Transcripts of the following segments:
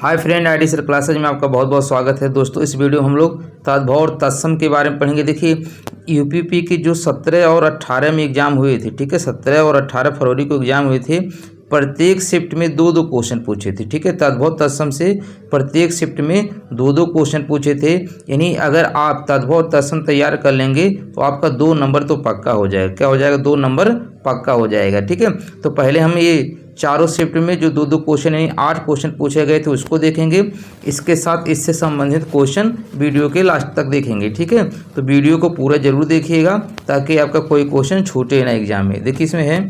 Hi friend, ID sir classes में आपका बहुत बहुत स्वागत है। दोस्तों, इस वीडियो में हम लोग तद्भव और तत्सम के बारे में पढ़ेंगे। देखिए, यूपीपी की जो 17 और 18 में एग्जाम हुए थे, ठीक है, 17 और 18 फरवरी को एग्जाम हुए थे। प्रत्येक शिफ्ट में दो दो क्वेश्चन पूछे थे, ठीक है। तद्भव तत्सम से प्रत्येक शिफ्ट में दो दो क्वेश्चन पूछे थे। यानी अगर आप तद्भव और तत्सम तैयार कर लेंगे तो आपका 2 नंबर तो पक्का हो जाएगा। क्या हो जाएगा? 2 नंबर पक्का हो जाएगा, ठीक है। तो पहले हम ये चारों शिफ्ट में जो दो दो क्वेश्चन यानी 8 क्वेश्चन पूछे गए थे उसको देखेंगे। इसके साथ इससे संबंधित क्वेश्चन वीडियो के लास्ट तक देखेंगे, ठीक है। तो वीडियो को पूरा जरूर देखिएगा ताकि आपका कोई क्वेश्चन छूटे ना एग्जाम में। देखिए, इसमें है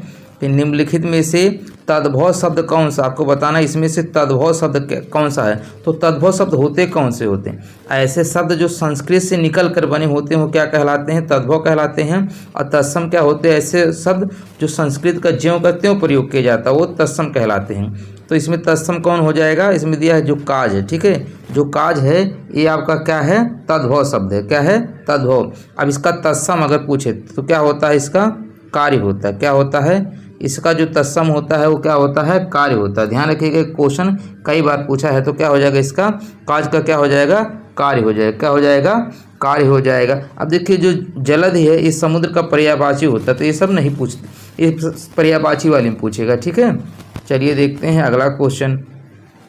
कि निम्नलिखित में से तद्भव शब्द कौन सा, आपको बताना इसमें से तद्भव शब्द कौन सा है। तो तद्भव शब्द होते कौन से होते हैं? ऐसे शब्द जो संस्कृत से निकल कर बने होते हैं वो क्या कहलाते हैं? तद्भव कहलाते हैं। और तत्सम क्या होते हैं? ऐसे शब्द जो संस्कृत का ज्यों का त्यों प्रयोग किया जाता है वो तत्सम कहलाते हैं। तो इसमें तत्सम कौन हो जाएगा? इसमें दिया है जो काज है, ठीक है। जो काज है ये आपका क्या है? तद्भव शब्द है। क्या है? तद्भव। अब इसका तत्सम अगर पूछे तो क्या होता है? इसका कार्य होता है। क्या होता है? इसका जो तत्सम होता है वो क्या होता है? कार्य होता है। ध्यान रखिएगा, क्वेश्चन कई बार पूछा है। तो क्या हो जाएगा? इसका काज का क्या हो जाएगा? कार्य हो जाएगा। क्या हो जाएगा? कार्य हो जाएगा। अब देखिए, जो जलधि है इस समुद्र का पर्यायवाची होता है, तो ये सब नहीं पूछते, ये पर्यायवाची वाले में पूछेगा, ठीक है। चलिए देखते हैं अगला क्वेश्चन।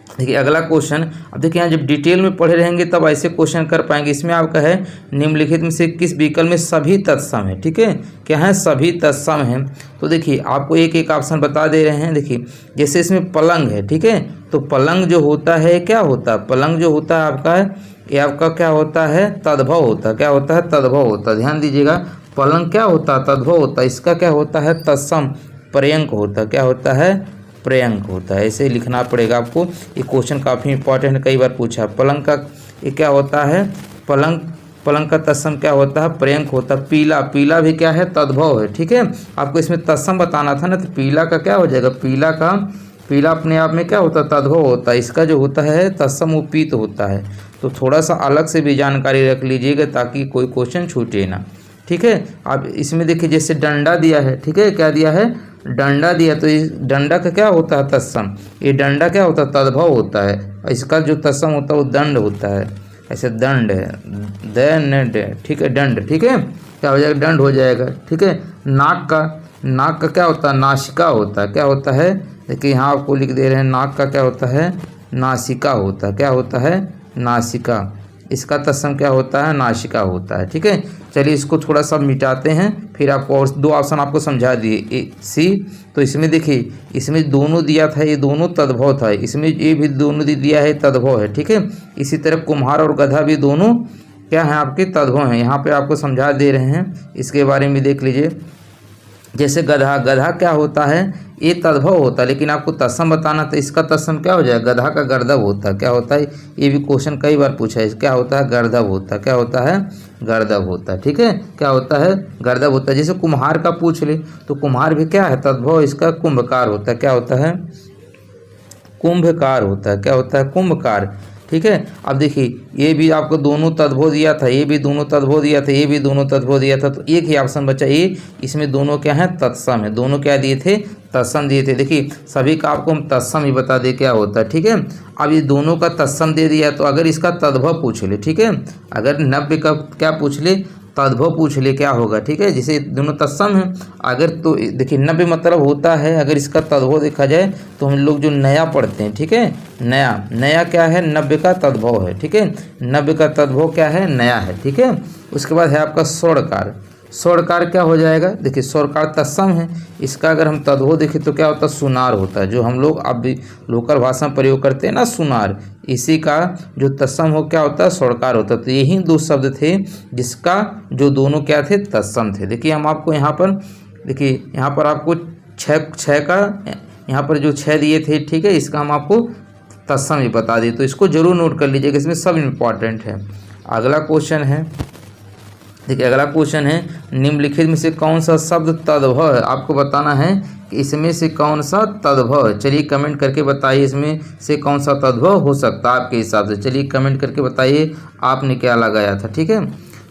देखिए अगला क्वेश्चन, अब देखिए यहाँ जब डिटेल में पढ़े रहेंगे तब ऐसे क्वेश्चन कर पाएंगे। इसमें आपका है निम्नलिखित में से किस विकल्प में सभी तत्सम है, ठीक है। क्या है? सभी तत्सम हैं। तो देखिए आपको एक एक ऑप्शन बता दे रहे हैं। देखिए जैसे इसमें पलंग है, ठीक है। तो पलंग जो होता है क्या होता है? पलंग जो होता है आपका है ये आपका क्या होता है? तद्भव होता है। क्या होता है? तद्भव होता है। ध्यान दीजिएगा, पलंग क्या होता है? तद्भव होता है। इसका क्या होता है? तत्सम पर्यंक होता है। क्या होता है? पर्यंक होता है। ऐसे लिखना पड़ेगा आपको। ये क्वेश्चन काफ़ी इंपॉर्टेंट है, कई बार पूछा है। पलंग का ये क्या होता है? पलंग का तत्सम क्या होता है? पर्यंक होता है। पीला, पीला भी क्या है? तद्भव है, ठीक है। आपको इसमें तत्सम बताना था ना, तो पीला का क्या हो जाएगा? पीला अपने आप में क्या होता है? तद्भव होता है। इसका जो होता है तत्सम वो पीत होता है। तो थोड़ा सा अलग से भी जानकारी रख लीजिएगा ताकि कोई क्वेश्चन छूटे ना, ठीक है। अब इसमें देखिए जैसे डंडा दिया है, ठीक है। क्या दिया है? डंडा दिया। तो इस डंडा का क्या होता है? तत्सम। ये डंडा क्या होता है? तद्भव होता है। इसका जो तत्सम होता है वो दंड होता है। ऐसे दंड है, दंड, ठीक है, दंड, ठीक है। क्या हो जाएगा? दंड हो जाएगा, ठीक है। नाक का क्या होता है? नासिका होता है। क्या होता है? देखिए यहाँ आपको लिख दे रहे हैं, नाक का क्या होता है? नासिका होता है। क्या होता है? नासिका। इसका तत्सम क्या होता है? नासिका होता है, ठीक है। चलिए इसको थोड़ा सा मिटाते हैं, फिर आपको और 2 ऑप्शन आपको समझा दिए। ए सी, तो इसमें देखिए इसमें दोनों दिया था, ये दोनों तद्भव था। इसमें ये भी दोनों दिया है, तद्भव है, ठीक है। इसी तरह कुम्हार और गधा भी दोनों क्या है? आपके तद्भव हैं। यहाँ पे आपको समझा दे रहे हैं, इसके बारे में देख लीजिए। जैसे गधा क्या होता है? ये तद्भव होता है, लेकिन आपको तत्सम बताना तो इसका तत्सम क्या हो जाएगा? गधा का गर्दभ होता है। क्या होता है? ये भी क्वेश्चन कई बार पूछा है। क्या होता है? गर्दभ होता है। क्या होता है? गर्दभ होता है, ठीक है। क्या होता है? गर्दभ होता है। जैसे कुम्हार का पूछ ले तो कुम्हार भी क्या है? तद्भव। इसका कुंभकार होता है। क्या होता है? कुंभकार होता है। क्या होता है? कुंभकार, ठीक है। अब देखिए ये भी आपको दोनों तद्भव दिया था, ये भी दोनों तद्भव दिया था, ये भी दोनों तद्भव दिया था। तो एक ही ऑप्शन बचा ये, इसमें दोनों क्या है? तत्सम है। दोनों क्या दिए थे? तत्सम दिए थे। देखिए सभी का आपको हम तत्सम ही बता दे क्या होता है, ठीक है। अब ये दोनों का तत्सम दे दिया, तो अगर इसका तद्भव पूछ ले, ठीक है, अगर 90 का क्या पूछ ले? तद्भव पूछ ले, क्या होगा? ठीक है, जैसे दोनों तत्सम हैं। अगर तो देखिए 90 मतलब होता है, अगर इसका तद्भव देखा जाए तो हम लोग जो नया पढ़ते हैं, ठीक है, नया क्या है? 90 का तद्भव है, ठीक है। 90 का तद्भव क्या है? नया है, ठीक है। उसके बाद है आपका स्वर्णकार। स्वर्णकार क्या हो जाएगा? देखिए स्वर्णकार तत्सम है। इसका अगर हम तद्भव देखें तो क्या होता है? सुनार होता है। जो हम लोग अब भी लोकल भाषा में प्रयोग करते हैं ना, सुनार, इसी का जो तत्सम हो क्या होता है? स्वर्णकार होता है। तो यही 2 शब्द थे जिसका जो दोनों क्या थे? तत्सम थे। देखिए हम आपको यहाँ पर देखिए यहाँ पर आपको छः का यहाँ पर जो 6 दिए थे, ठीक है, इसका हम आपको तत्सम ही बता दिए। तो इसको जरूर नोट कर लीजिएगा, इसमें सब इम्पॉर्टेंट है। अगला क्वेश्चन है, देखिए अगला क्वेश्चन है निम्नलिखित में से कौन सा शब्द तद्भव है? आपको बताना है कि इसमें से कौन सा तद्भव है। चलिए कमेंट करके बताइए इसमें से कौन सा तद्भव हो सकता है आपके हिसाब से। चलिए कमेंट करके बताइए आपने क्या लगाया था, ठीक है।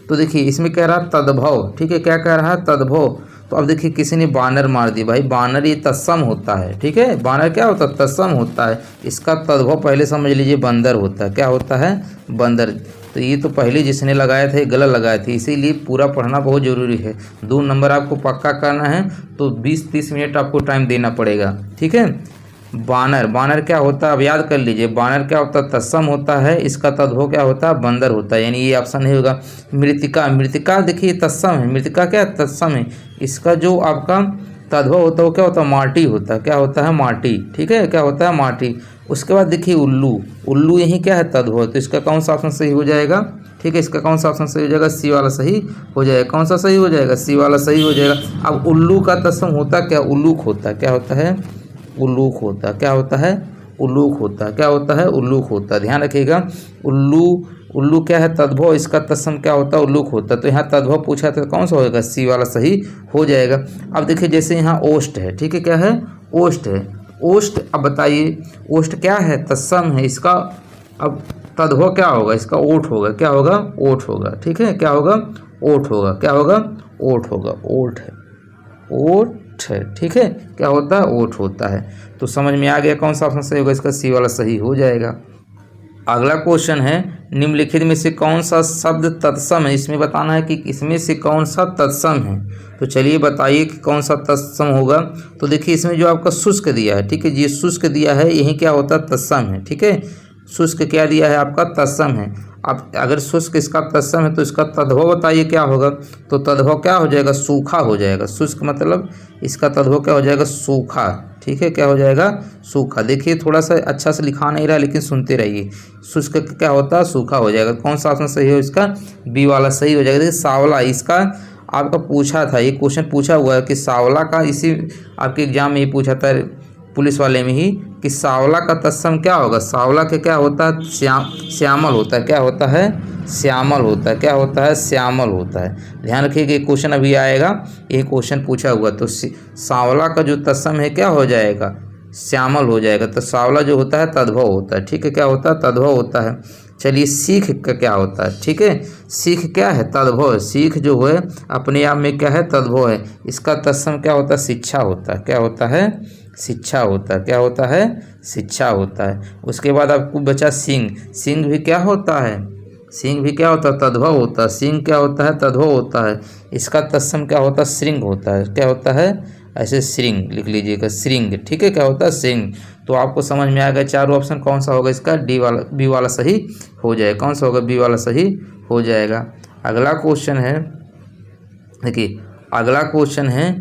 तो देखिए इसमें कह रहा है तद्भव, ठीक है। क्या कह रहा है? तद्भव। तो अब देखिए किसी ने बानर मार दी, भाई बानर ये तत्सम होता है, ठीक है, बानर क्या होता है, तत्सम होता है। इसका तद्भव पहले समझ लीजिए बंदर होता है, क्या होता है, बंदर। तो ये तो पहले जिसने लगाया था ये गलत लगाए थे, इसीलिए पूरा पढ़ना बहुत ज़रूरी है। 2 नंबर आपको पक्का करना है तो 20-30 मिनट आपको टाइम देना पड़ेगा, ठीक है। बानर, बानर क्या होता है, अब याद कर लीजिए, बानर क्या होता है, तत्सम होता है, इसका तद्भव क्या होता है, बंदर होता है, यानी ये ऑप्शन नहीं होगा। मृतिका, मृतिका देखिए तत्सम है, मृतिका क्या तत्सम है, इसका जो आपका तद्भव होता है वो क्या होता है, माटी होता है, क्या होता है, माटी, ठीक है, क्या होता है, माटी। उसके बाद देखिए उल्लू, उल्लू यही क्या है, तद्भव, तो इसका कौन सा ऑप्शन सही हो जाएगा, ठीक है, इसका कौन सा ऑप्शन सही हो जाएगा, सी वाला सही हो जाएगा। कौन सा सही हो जाएगा, सी वाला सही हो जाएगा। अब उल्लू का तत्सम होता क्या, उल्लूक होता है, क्या होता है, उल्लूक होता है, क्या होता है, उल्लूक होता है, क्या होता है, उल्लूक होता है। ध्यान रखिएगा, उल्लू, उल्लू क्या है, तद्भव, इसका तत्सम क्या होता है, उल्लूक होता है। तो यहाँ तद्भव पूछा तो कौन सा होगा, सी वाला सही हो जाएगा। अब देखिए जैसे यहाँ ओष्ठ है, ठीक है, क्या है, ओष्ठ है, ओष्ठ। अब बताइए ओष्ठ क्या है, तत्सम है, इसका अब तद्भव क्या होगा, इसका ओठ होगा, क्या होगा, ओठ होगा, ठीक है, क्या होगा, ओठ होगा, क्या होगा, ओठ होगा, ओठ है, ओठ है, ठीक है, क्या होता है, ओठ होता है। तो समझ में आ गया कौन सा ऑप्शन सही होगा, इसका सी वाला सही हो जाएगा। अगला क्वेश्चन है, निम्नलिखित में से कौन सा शब्द तत्सम है, इसमें बताना है कि इसमें से कौन सा तत्सम है। तो चलिए बताइए कि कौन सा तत्सम होगा। तो देखिए इसमें जो आपका शुष्क दिया है, ठीक है, ये शुष्क दिया है, यही क्या होता है, तत्सम है, ठीक है, शुष्क क्या दिया है आपका, तत्सम है। अब अगर शुष्क इसका तत्सम है तो इसका तद्भव बताइए क्या होगा, तो तद्भव क्या हो जाएगा, सूखा हो जाएगा। शुष्क मतलब इसका तद्भव क्या हो जाएगा, सूखा, ठीक है, क्या हो जाएगा, सूखा। देखिए थोड़ा सा अच्छा से लिखा नहीं रहा लेकिन सुनते रहिए, शुष्क क्या होता है, सूखा हो जाएगा। कौन सा ऑप्शन सही है, इसका बी वाला सही हो जाएगा। देखिए सांवला, इसका आपका पूछा था, ये क्वेश्चन पूछा हुआ है कि सांवला का, इसी आपके एग्जाम में ही पूछा था पुलिस वाले में ही, कि सांवला का तत्सम क्या होगा। सांवला के क्या होता है, श्यामल होता है, क्या होता है, श्यामल होता है, क्या होता है, श्यामल होता है। ध्यान रखिए कि क्वेश्चन अभी आएगा, ये क्वेश्चन पूछा हुआ, तो सांवला का जो तत्सम है क्या हो जाएगा, श्यामल हो जाएगा। तो सांवला जो होता है तद्भव होता है, ठीक है, क्या होता है, तद्भव होता है। चलिए सीख का क्या होता है, ठीक है, सीख क्या है, तद्भव है। सीख जो है अपने आप में क्या है, तद्भव है। इसका तत्सम क्या होता है, शिक्षा होता है, क्या होता है, शिक्षा होता है, क्या होता है, शिक्षा होता है। उसके बाद आपको बचा सिंह, सिंह भी क्या होता है, सिंह भी क्या होता है, तद्भव होता है। सिंह क्या होता है, तद्भव होता है। इसका तत्सम क्या होता है, श्रृंग होता है, क्या होता है, ऐसे श्रृंग लिख लीजिएगा, श्रृंग, ठीक है, क्या होता है, श्रृंग। तो आपको समझ में आ गया चारों ऑप्शन, कौन सा होगा इसका, डी वाला, बी वाला सही हो जाएगा। कौन सा होगा, बी वाला सही हो जाएगा। अगला क्वेश्चन है, देखिए अगला क्वेश्चन है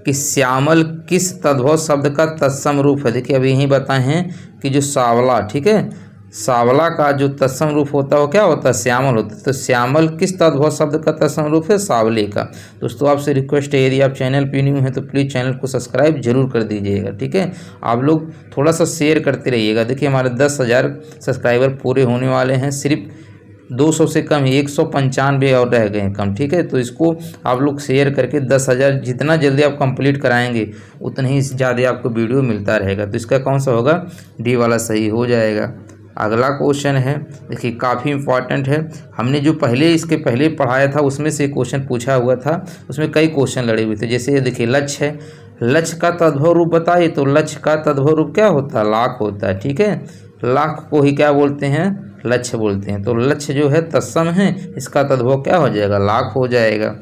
कि श्यामल किस तद्भव शब्द का तत्सम रूप है। देखिए अभी यही बताए हैं कि जो सांवला, ठीक है, सांवला का जो तत्सम रूप होता है वो क्या होता है, श्यामल होता है। तो श्यामल किस तद्भव शब्द का तत्सम रूप है, सांवले का। दोस्तों आपसे रिक्वेस्ट है, यदि आप चैनल पे न्यू हैं तो प्लीज़ चैनल को सब्सक्राइब जरूर कर दीजिएगा, ठीक है। आप लोग थोड़ा सा शेयर करते रहिएगा। देखिए हमारे 10,000 सब्सक्राइबर पूरे होने वाले हैं, सिर्फ 200 से कम, 195 और रह गए हैं कम, ठीक है। तो इसको आप लोग शेयर करके 10,000 जितना जल्दी आप कंप्लीट कराएंगे उतना ही ज़्यादा आपको वीडियो मिलता रहेगा। तो इसका कौन सा होगा, डी वाला सही हो जाएगा। अगला क्वेश्चन है, देखिए काफ़ी इंपॉर्टेंट है। हमने जो इसके पहले पढ़ाया था उसमें से क्वेश्चन पूछा हुआ था, उसमें कई क्वेश्चन लड़े हुए थे। जैसे ये देखिए लक्ष्य है, लक्ष्य का तद्भव रूप बताइए। तो लक्ष्य का तद्भव रूप क्या होता है, लाख होता है, ठीक है। लाख को ही क्या बोलते हैं, लक्ष्य बोलते हैं। तो लक्ष्य जो है तत्सम है, इसका तद्भव क्या हो जाएगा, लाख हो जाएगा।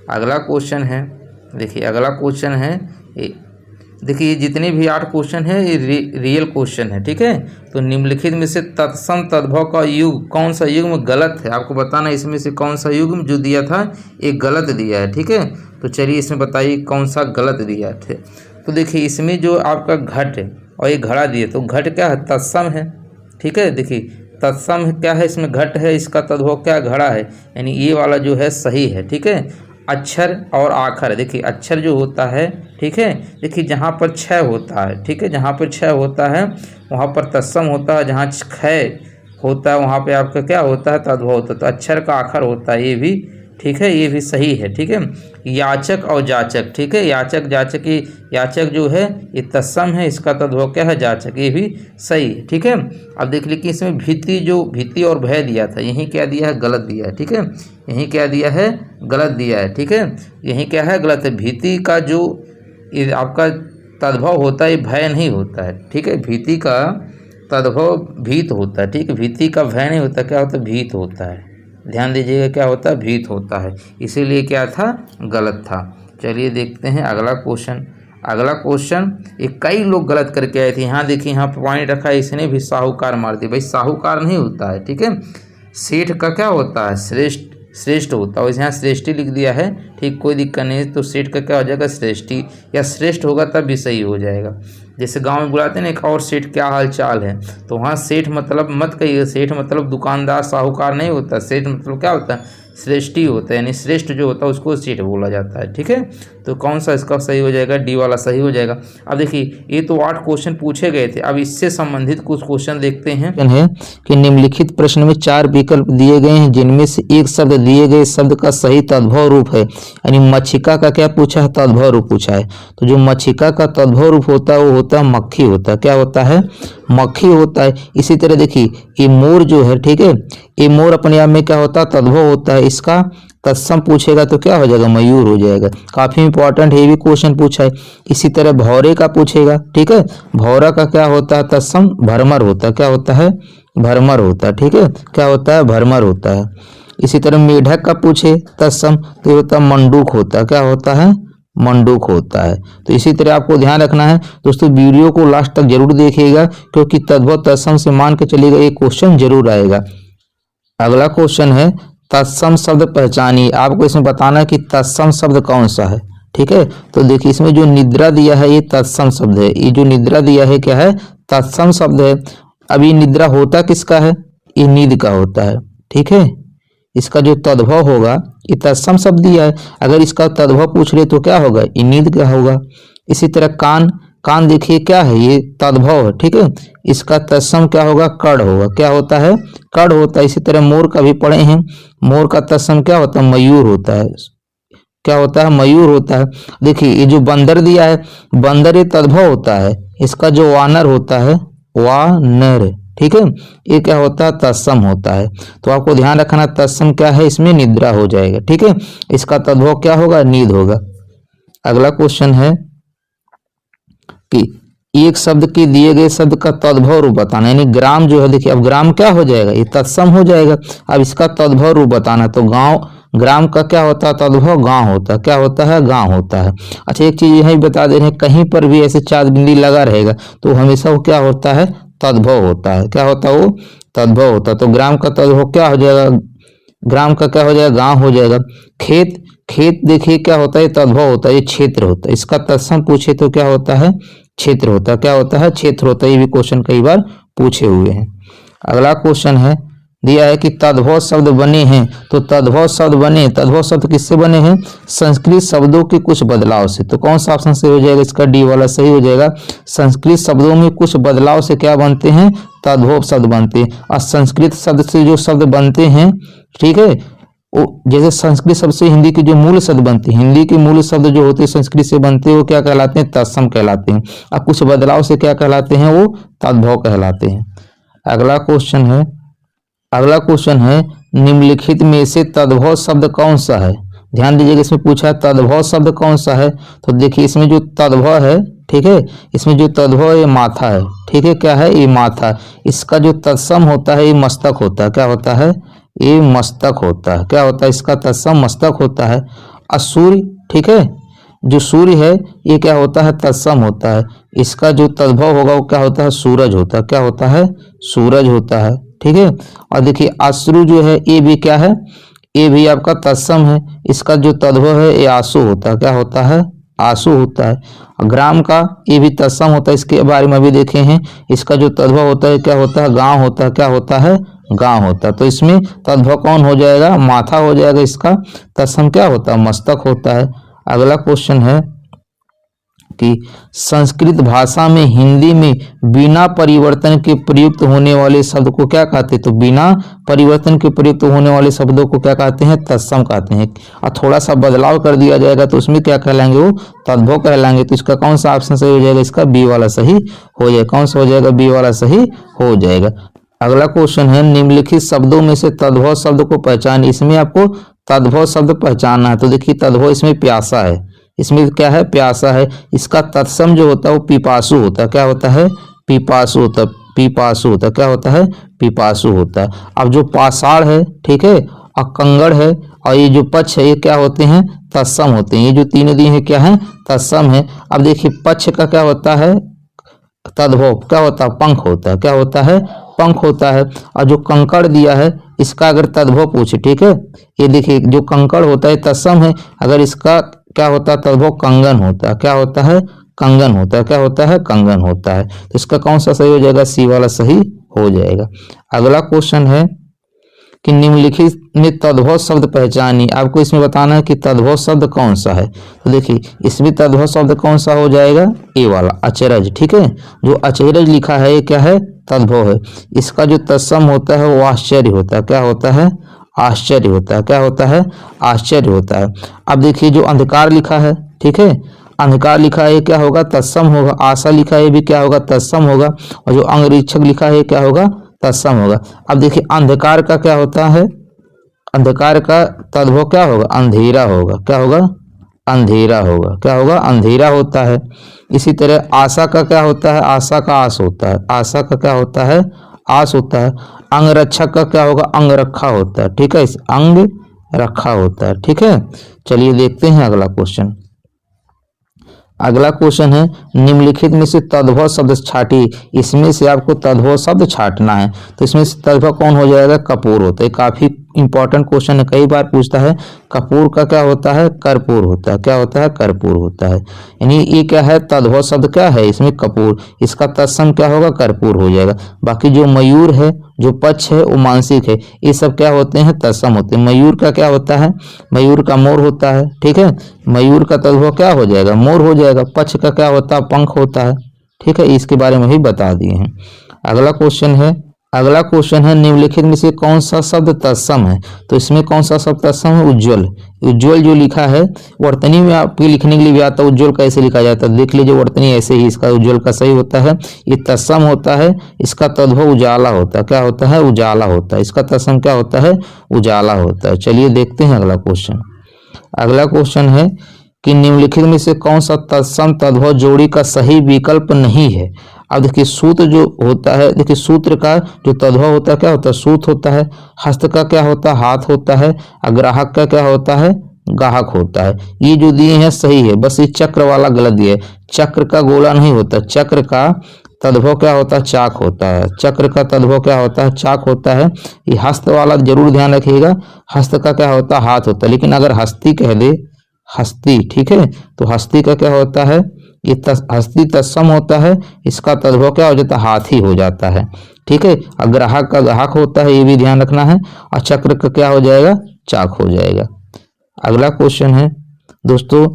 अगला क्वेश्चन है, देखिए अगला क्वेश्चन है, देखिए ये जितने भी 8 क्वेश्चन है ये रियल क्वेश्चन है, ठीक है। तो निम्नलिखित में से तत्सम तद्भव का युग, कौन सा युग्म गलत है, आपको बताना है इसमें से कौन सा युग्म जो दिया था एक गलत दिया है, ठीक है। तो चलिए इसमें बताइए कौन सा गलत दिया थे। तो देखिए इसमें जो आपका घट है और ये घड़ा दिए, तो घट क्या है, तत्सम है, ठीक है। देखिए तत्सम क्या है, इसमें घट है, इसका तद्भव क्या, घड़ा है, यानी ये वाला जो है सही है, ठीक है। अक्षर और आखर, देखिए अक्षर जो होता है, ठीक है, देखिए जहाँ पर क्षय होता है, ठीक है, जहाँ पर क्षय होता है वहाँ पर तत्सम होता है, जहाँ क्षय होता है वहाँ पे आपका क्या होता है, तद्भव होता है। तो अक्षर का आखर होता है ये भी, ठीक है, ये भी सही है। ठीक है, याचक और जाचक, ठीक है, याचक जाचक की, याचक जो है ये तत्सम है, इसका तद्भव क्या है, जाचक, ये भी सही है। ठीक है, अब देख लीजिए इसमें भीति, जो भीति और भय दिया था, यहीं क्या दिया है, गलत दिया है। ठीक है, यहीं क्या दिया है, गलत दिया है। ठीक है, यहीं क्या है, गलत है। भीति का जो आपका तद्भव होता है ये भय नहीं होता है। ठीक है, भीति का तद्भव भीत होता है। ठीक है, भीति का भय नहीं होता, क्या होता है, भीत होता है। ध्यान दीजिएगा, क्या होता है, भीत होता है, इसीलिए क्या था, गलत था। चलिए देखते हैं अगला क्वेश्चन। अगला क्वेश्चन ये कई लोग गलत करके आए थे। यहाँ देखिए, यहाँ पॉइंट रखा है, इसने भी साहूकार मार दिया। भाई साहूकार नहीं होता है। ठीक है, सेठ का क्या होता है, श्रेष्ठ, श्रेष्ठ होता है। यहाँ श्रेष्ठी लिख दिया है, ठीक, कोई दिक्कत नहीं है। तो सेठ का क्या हो जाएगा, श्रेष्ठी, या श्रेष्ठ होगा तब भी सही हो जाएगा। जैसे गांव में बुलाते हैं ना, एक और सेठ क्या हाल चाल है, तो वहाँ सेठ मतलब मत कहिए, सेठ मतलब दुकानदार साहूकार नहीं होता। सेठ मतलब क्या होता है, श्रेष्ठी होता है, यानी श्रेष्ठ जो होता है उसको सेठ बोला जाता है। ठीक है, तो कौन सा इसका सही हो जाएगा, डी वाला सही हो जाएगा। अब देखिए ये तो 8 क्वेश्चन पूछे गए थे, अब इससे संबंधित कुछ क्वेश्चन देखते हैं। है कि निम्नलिखित प्रश्न में 4 विकल्प दिए गए हैं, जिनमें से एक शब्द दिए गए शब्द का सही तद्भव रूप है। यानी मक्षिका का क्या पूछा है, तद्भव रूप पूछा है। तो जो मक्षिका का तद्भव रूप होता है वो होता है मक्खी होता है। क्या होता है, मक्खी होता है। इसी तरह देखिए ये मोर जो है, ठीक है, ये मोर अपने आप में क्या होता है, तद्भव होता है। इसका तत्सम पूछेगा तो क्या हो जाएगा, मयूर हो जाएगा। काफी इंपॉर्टेंट है, भी क्वेश्चन पूछा है। इसी तरह भौरे का पूछेगा, ठीक है, भौरा का क्या होता है, तत्सम भरमर होता है। क्या होता है, भरमर होता है। ठीक है, क्या होता है, भरमर होता है। इसी तरह मेढक का पूछे तत्सम तो ये होता है मंडूक होता है। क्या होता है, मंडूक होता है। तो इसी तरह आपको ध्यान रखना है दोस्तों, वीडियो को लास्ट तक जरूर देखिएगा, क्योंकि तद्भव तत्सम से मान के चलिएगा ये क्वेश्चन जरूर आएगा। अगला क्वेश्चन है तत्सम शब्द पहचानिए। आपको इसमें बताना है कि तत्सम शब्द कौन सा है। ठीक है, तो देखिए इसमें जो निद्रा दिया है ये तत्सम शब्द है। ये जो निद्रा दिया है क्या है, तत्सम शब्द है। अब ये निद्रा होता किसका है, ये नींद का होता है। ठीक है, इसका जो तद्भव होगा ये तत्सम शब्द दिया है, अगर इसका तद्भव पूछ ले तो क्या होगा, ये नींद का होगा। इसी तरह कान, कान देखिए क्या है, ये तद्भव है। ठीक है, इसका तत्सम क्या होगा, कड़ होगा। क्या होता है, कड़ होता है। इसी तरह मोर का भी पढ़े हैं, मोर का तत्सम क्या होता है, मयूर होता है। क्या होता है, मयूर होता है। देखिए ये जो बंदर दिया है, बंदर ये तद्भव होता है। इसका जो वानर होता है, वानर, ठीक है, ये क्या होता है, तत्सम होता है। तो आपको ध्यान रखना तत्सम क्या है, इसमें निद्रा हो जाएगा। ठीक है, इसका तद्भव क्या होगा, नींद होगा। अगला क्वेश्चन है कि एक शब्द के दिए गए शब्द का तद्भव रूप बताना। यानी ग्राम जो है, देखिए अब ग्राम क्या हो जाएगा, ये तत्सम हो जाएगा। अब इसका तद्भव रूप बताना, तो गांव, ग्राम का क्या होता है, तद्भव गांव होता है। क्या होता है, गांव होता है। अच्छा एक चीज यही बता दे रहे हैं, कहीं पर भी ऐसे 4 बिंदी लगा रहेगा तो हमेशा वो क्या होता है, तद्भव होता है। क्या होता है, वो तद्भव होता है। तो ग्राम का तद्भव क्या हो जाएगा, ग्राम का क्या हो जाएगा, गांव हो जाएगा। खेत, खेत देखिए क्या होता है, तद्भव होता है, ये क्षेत्र होता है। इसका तत्सम पूछे तो क्या होता है, क्षेत्र होता है। क्या होता है, क्षेत्र होता है। ये भी क्वेश्चन कई बार पूछे हुए हैं। अगला क्वेश्चन है, दिया है कि तद्भव शब्द बने हैं। तो तद्भव शब्द बने, तद्भव शब्द किससे बने हैं, संस्कृत शब्दों के कुछ बदलाव से। तो कौन सा ऑप्शन सही हो जाएगा, इसका डी वाला सही हो जाएगा। संस्कृत शब्दों में कुछ बदलाव से क्या बनते हैं, तद्भव शब्द बनते हैं। और संस्कृत शब्द से जो शब्द बनते हैं, ठीक है, जैसे संस्कृत शब्द से हिंदी के जो मूल शब्द बनते हैं, हिंदी के मूल शब्द जो होते हैं संस्कृत से बनते हैं, वो क्या कहलाते हैं, तत्सम कहलाते हैं। और कुछ बदलाव से क्या कहलाते हैं, वो तद्भव कहलाते हैं। अगला क्वेश्चन है, अगला क्वेश्चन है निम्नलिखित में से तद्भव शब्द कौन सा है। ध्यान दीजिएगा, इसमें पूछा है तद्भव शब्द कौन सा है। तो देखिए इसमें जो तद्भव है, ठीक है, इसमें जो तद्भव है ये माथा है। ठीक है, क्या है, ये माथा। इसका जो तत्सम होता है ये मस्तक होता है। क्या होता है, ये मस्तक होता है। क्या होता है, इसका तत्सम मस्तक होता है। और सूर्य, ठीक है, जो सूर्य है ये क्या होता है, तत्सम होता है। इसका जो तद्भव होगा वो क्या होता है, सूरज होता है। क्या होता है, सूरज होता है। ठीक है, और देखिए अश्रु जो है ये भी क्या है, ये भी आपका तत्सम है। इसका जो तद्भव है ये आंसू होता है। क्या होता है, आंसू होता है। ग्राम का ये भी तत्सम होता है, इसके बारे में भी देखे हैं। इसका जो तद्भव होता है क्या होता है, गांव होता है। क्या होता है, गांव होता है। तो इसमें तद्भव कौन हो जाएगा, माथा हो जाएगा। इसका तत्सम क्या होता है, मस्तक होता है। अगला क्वेश्चन है कि संस्कृत भाषा में हिंदी में बिना परिवर्तन के प्रयुक्त होने वाले शब्द को क्या कहते हैं? तो बिना परिवर्तन के प्रयुक्त होने वाले शब्दों को क्या कहते हैं? तत्सम कहते हैं। और थोड़ा सा बदलाव कर दिया जाएगा तो उसमें क्या कहलाएंगे? वो तद्भव कहलाएंगे। तो इसका कौन सा ऑप्शन सही हो जाएगा? इसका बी वाला सही हो जाएगा। कौन सा हो जाएगा? बी वाला सही हो जाएगा। अगला क्वेश्चन है, निम्नलिखित शब्दों में से तद्भव शब्द को पहचानिए। इसमें आपको तद्भव शब्द पहचानना है। तो देखिए तद्भव इसमें प्यासा है, इसमें क्या है? प्यासा है। इसका तत्सम जो होता है वो पिपासु होता है। क्या होता है? पिपासु होता है। पिपासु होता है। क्या होता है? पिपासु होता है। अब जो पाषाण है, ठीक है, और कंगड़ है और ये जो पक्ष है, ये क्या होते हैं? तत्सम होते हैं। ये जो तीनों दिए हैं क्या है? तत्सम है। अब देखिए पक्ष का क्या होता है? तद्भव क्या होता है? पंख होता है। क्या होता है? पंख होता है। और जो कंकड़ दिया है इसका अगर तद्भव पूछे, ठीक है, ये देखिए जो कंकड़ होता है तत्सम है, अगर इसका क्या होता है? तद्भव कंगन होता है। क्या होता है? कंगन होता है। क्या होता है? कंगन होता है। तो इसका कौन सा सही हो जाएगा? सी वाला सही हो जाएगा। अगला क्वेश्चन है कि निम्नलिखित में तद्भव शब्द पहचानिए। आपको इसमें बताना है कि तद्भव शब्द कौन सा है। तो देखिए इसमें तद्भव शब्द कौन सा हो जाएगा? ए वाला, अचरज। ठीक है, जो अचरज लिखा है ये क्या है? तद्भव है। इसका जो तत्सम होता है वो आश्चर्य होता है। क्या होता है? आश्चर्य होता है। क्या होता है? आश्चर्य होता है। अब देखिए जो अंधकार लिखा है, ठीक है, अंधकार लिखा है ये क्या होगा? तत्सम होगा। आशा लिखा है ये भी क्या होगा? तत्सम होगा। और जो अंगरीक्षक लिखा है ये क्या होगा? तत्सम होगा। अब देखिए अंधकार का क्या होता है? अंधकार का तद्भव क्या होगा? अंधेरा होगा। क्या होगा? अंधेरा होगा। क्या होगा? अंधेरा होता है। इसी तरह आशा का क्या होता है? आशा का आस होता है। आशा का क्या होता है? आस होता है। अंगरक्षक का क्या होगा? अंगरखा होता है। ठीक है, इस अंग रखा होता है। ठीक है, चलिए देखते हैं अगला क्वेश्चन। अगला क्वेश्चन है, निम्नलिखित में से तद्भव शब्द छाटिए। इसमें से आपको तद्भव शब्द छाटना है। तो इसमें से तद्भव कौन हो जाएगा? कपूर होता है। काफी इंपॉर्टेंट क्वेश्चन है, कई बार पूछता है। कपूर का क्या होता है? कर्पूर होता है। क्या होता है? कर्पूर होता है। यानी ये क्या है? तद्भव शब्द क्या है? इसमें कपूर, इसका तत्सम क्या होगा? कर्पूर हो जाएगा। बाकी जो मयूर है, जो पक्ष है वो मानसिक है, ये सब क्या होते हैं? तत्सम होते हैं। मयूर का क्या होता है? मयूर का मोर होता है। ठीक है, मयूर का तद्भव क्या हो जाएगा? मोर हो जाएगा। पक्ष का क्या होता है? पंख होता है। ठीक है, इसके बारे में भी बता दिए हैं। अगला क्वेश्चन है, निम्नलिखित में से कौन सा शब्द तत्सम है? तो इसमें कौन सा शब्द तत्सम है? उज्ज्वल। उज्ज्वल जो लिखा है वर्तनी में आपके लिखने के लिए भी आता है। उज्ज्वल कैसे लिखा जाता है देख लीजिए, वर्तनी ऐसे ही, इसका उज्ज्वल का सही होता है। ये तत्सम होता है। इसका तद्भव उजाला होता है। क्या होता है? उजाला होता है। इसका तत्सम क्या होता है? उजाला होता है। चलिए देखते हैं अगला क्वेश्चन। अगला क्वेश्चन है कि निम्नलिखित में से कौन सा तत्सम तद्भव जोड़ी का सही विकल्प नहीं है? अब देखिए सूत्र जो होता है, देखिए सूत्र का जो तद्भव होता है क्या होता है? सूत होता है। हस्त का क्या होता है? हाथ होता है। ग्राहक का क्या होता है? गाहक होता है। ये जो दिए हैं सही है, बस ये चक्र वाला गलत दिए। चक्र का गोला नहीं होता। चक्र का तद्भव क्या होता है? चाक होता है। चक्र का तद्भव क्या होता है? चाक होता है। ये हस्त वाला जरूर ध्यान रखिएगा, हस्त का क्या होता है? हाथ होता है। लेकिन अगर हस्ती कह दे, हस्ती, ठीक है, तो हस्ती का क्या होता है? ये हस्ती तत्सम होता है। इसका तद्भव क्या हो जाता है? हाथी हो जाता है। ठीक है, ग्राहक का ग्राहक होता है, ये भी ध्यान रखना है। और चक्र का क्या हो जाएगा? चाक हो जाएगा। अगला क्वेश्चन है, दोस्तों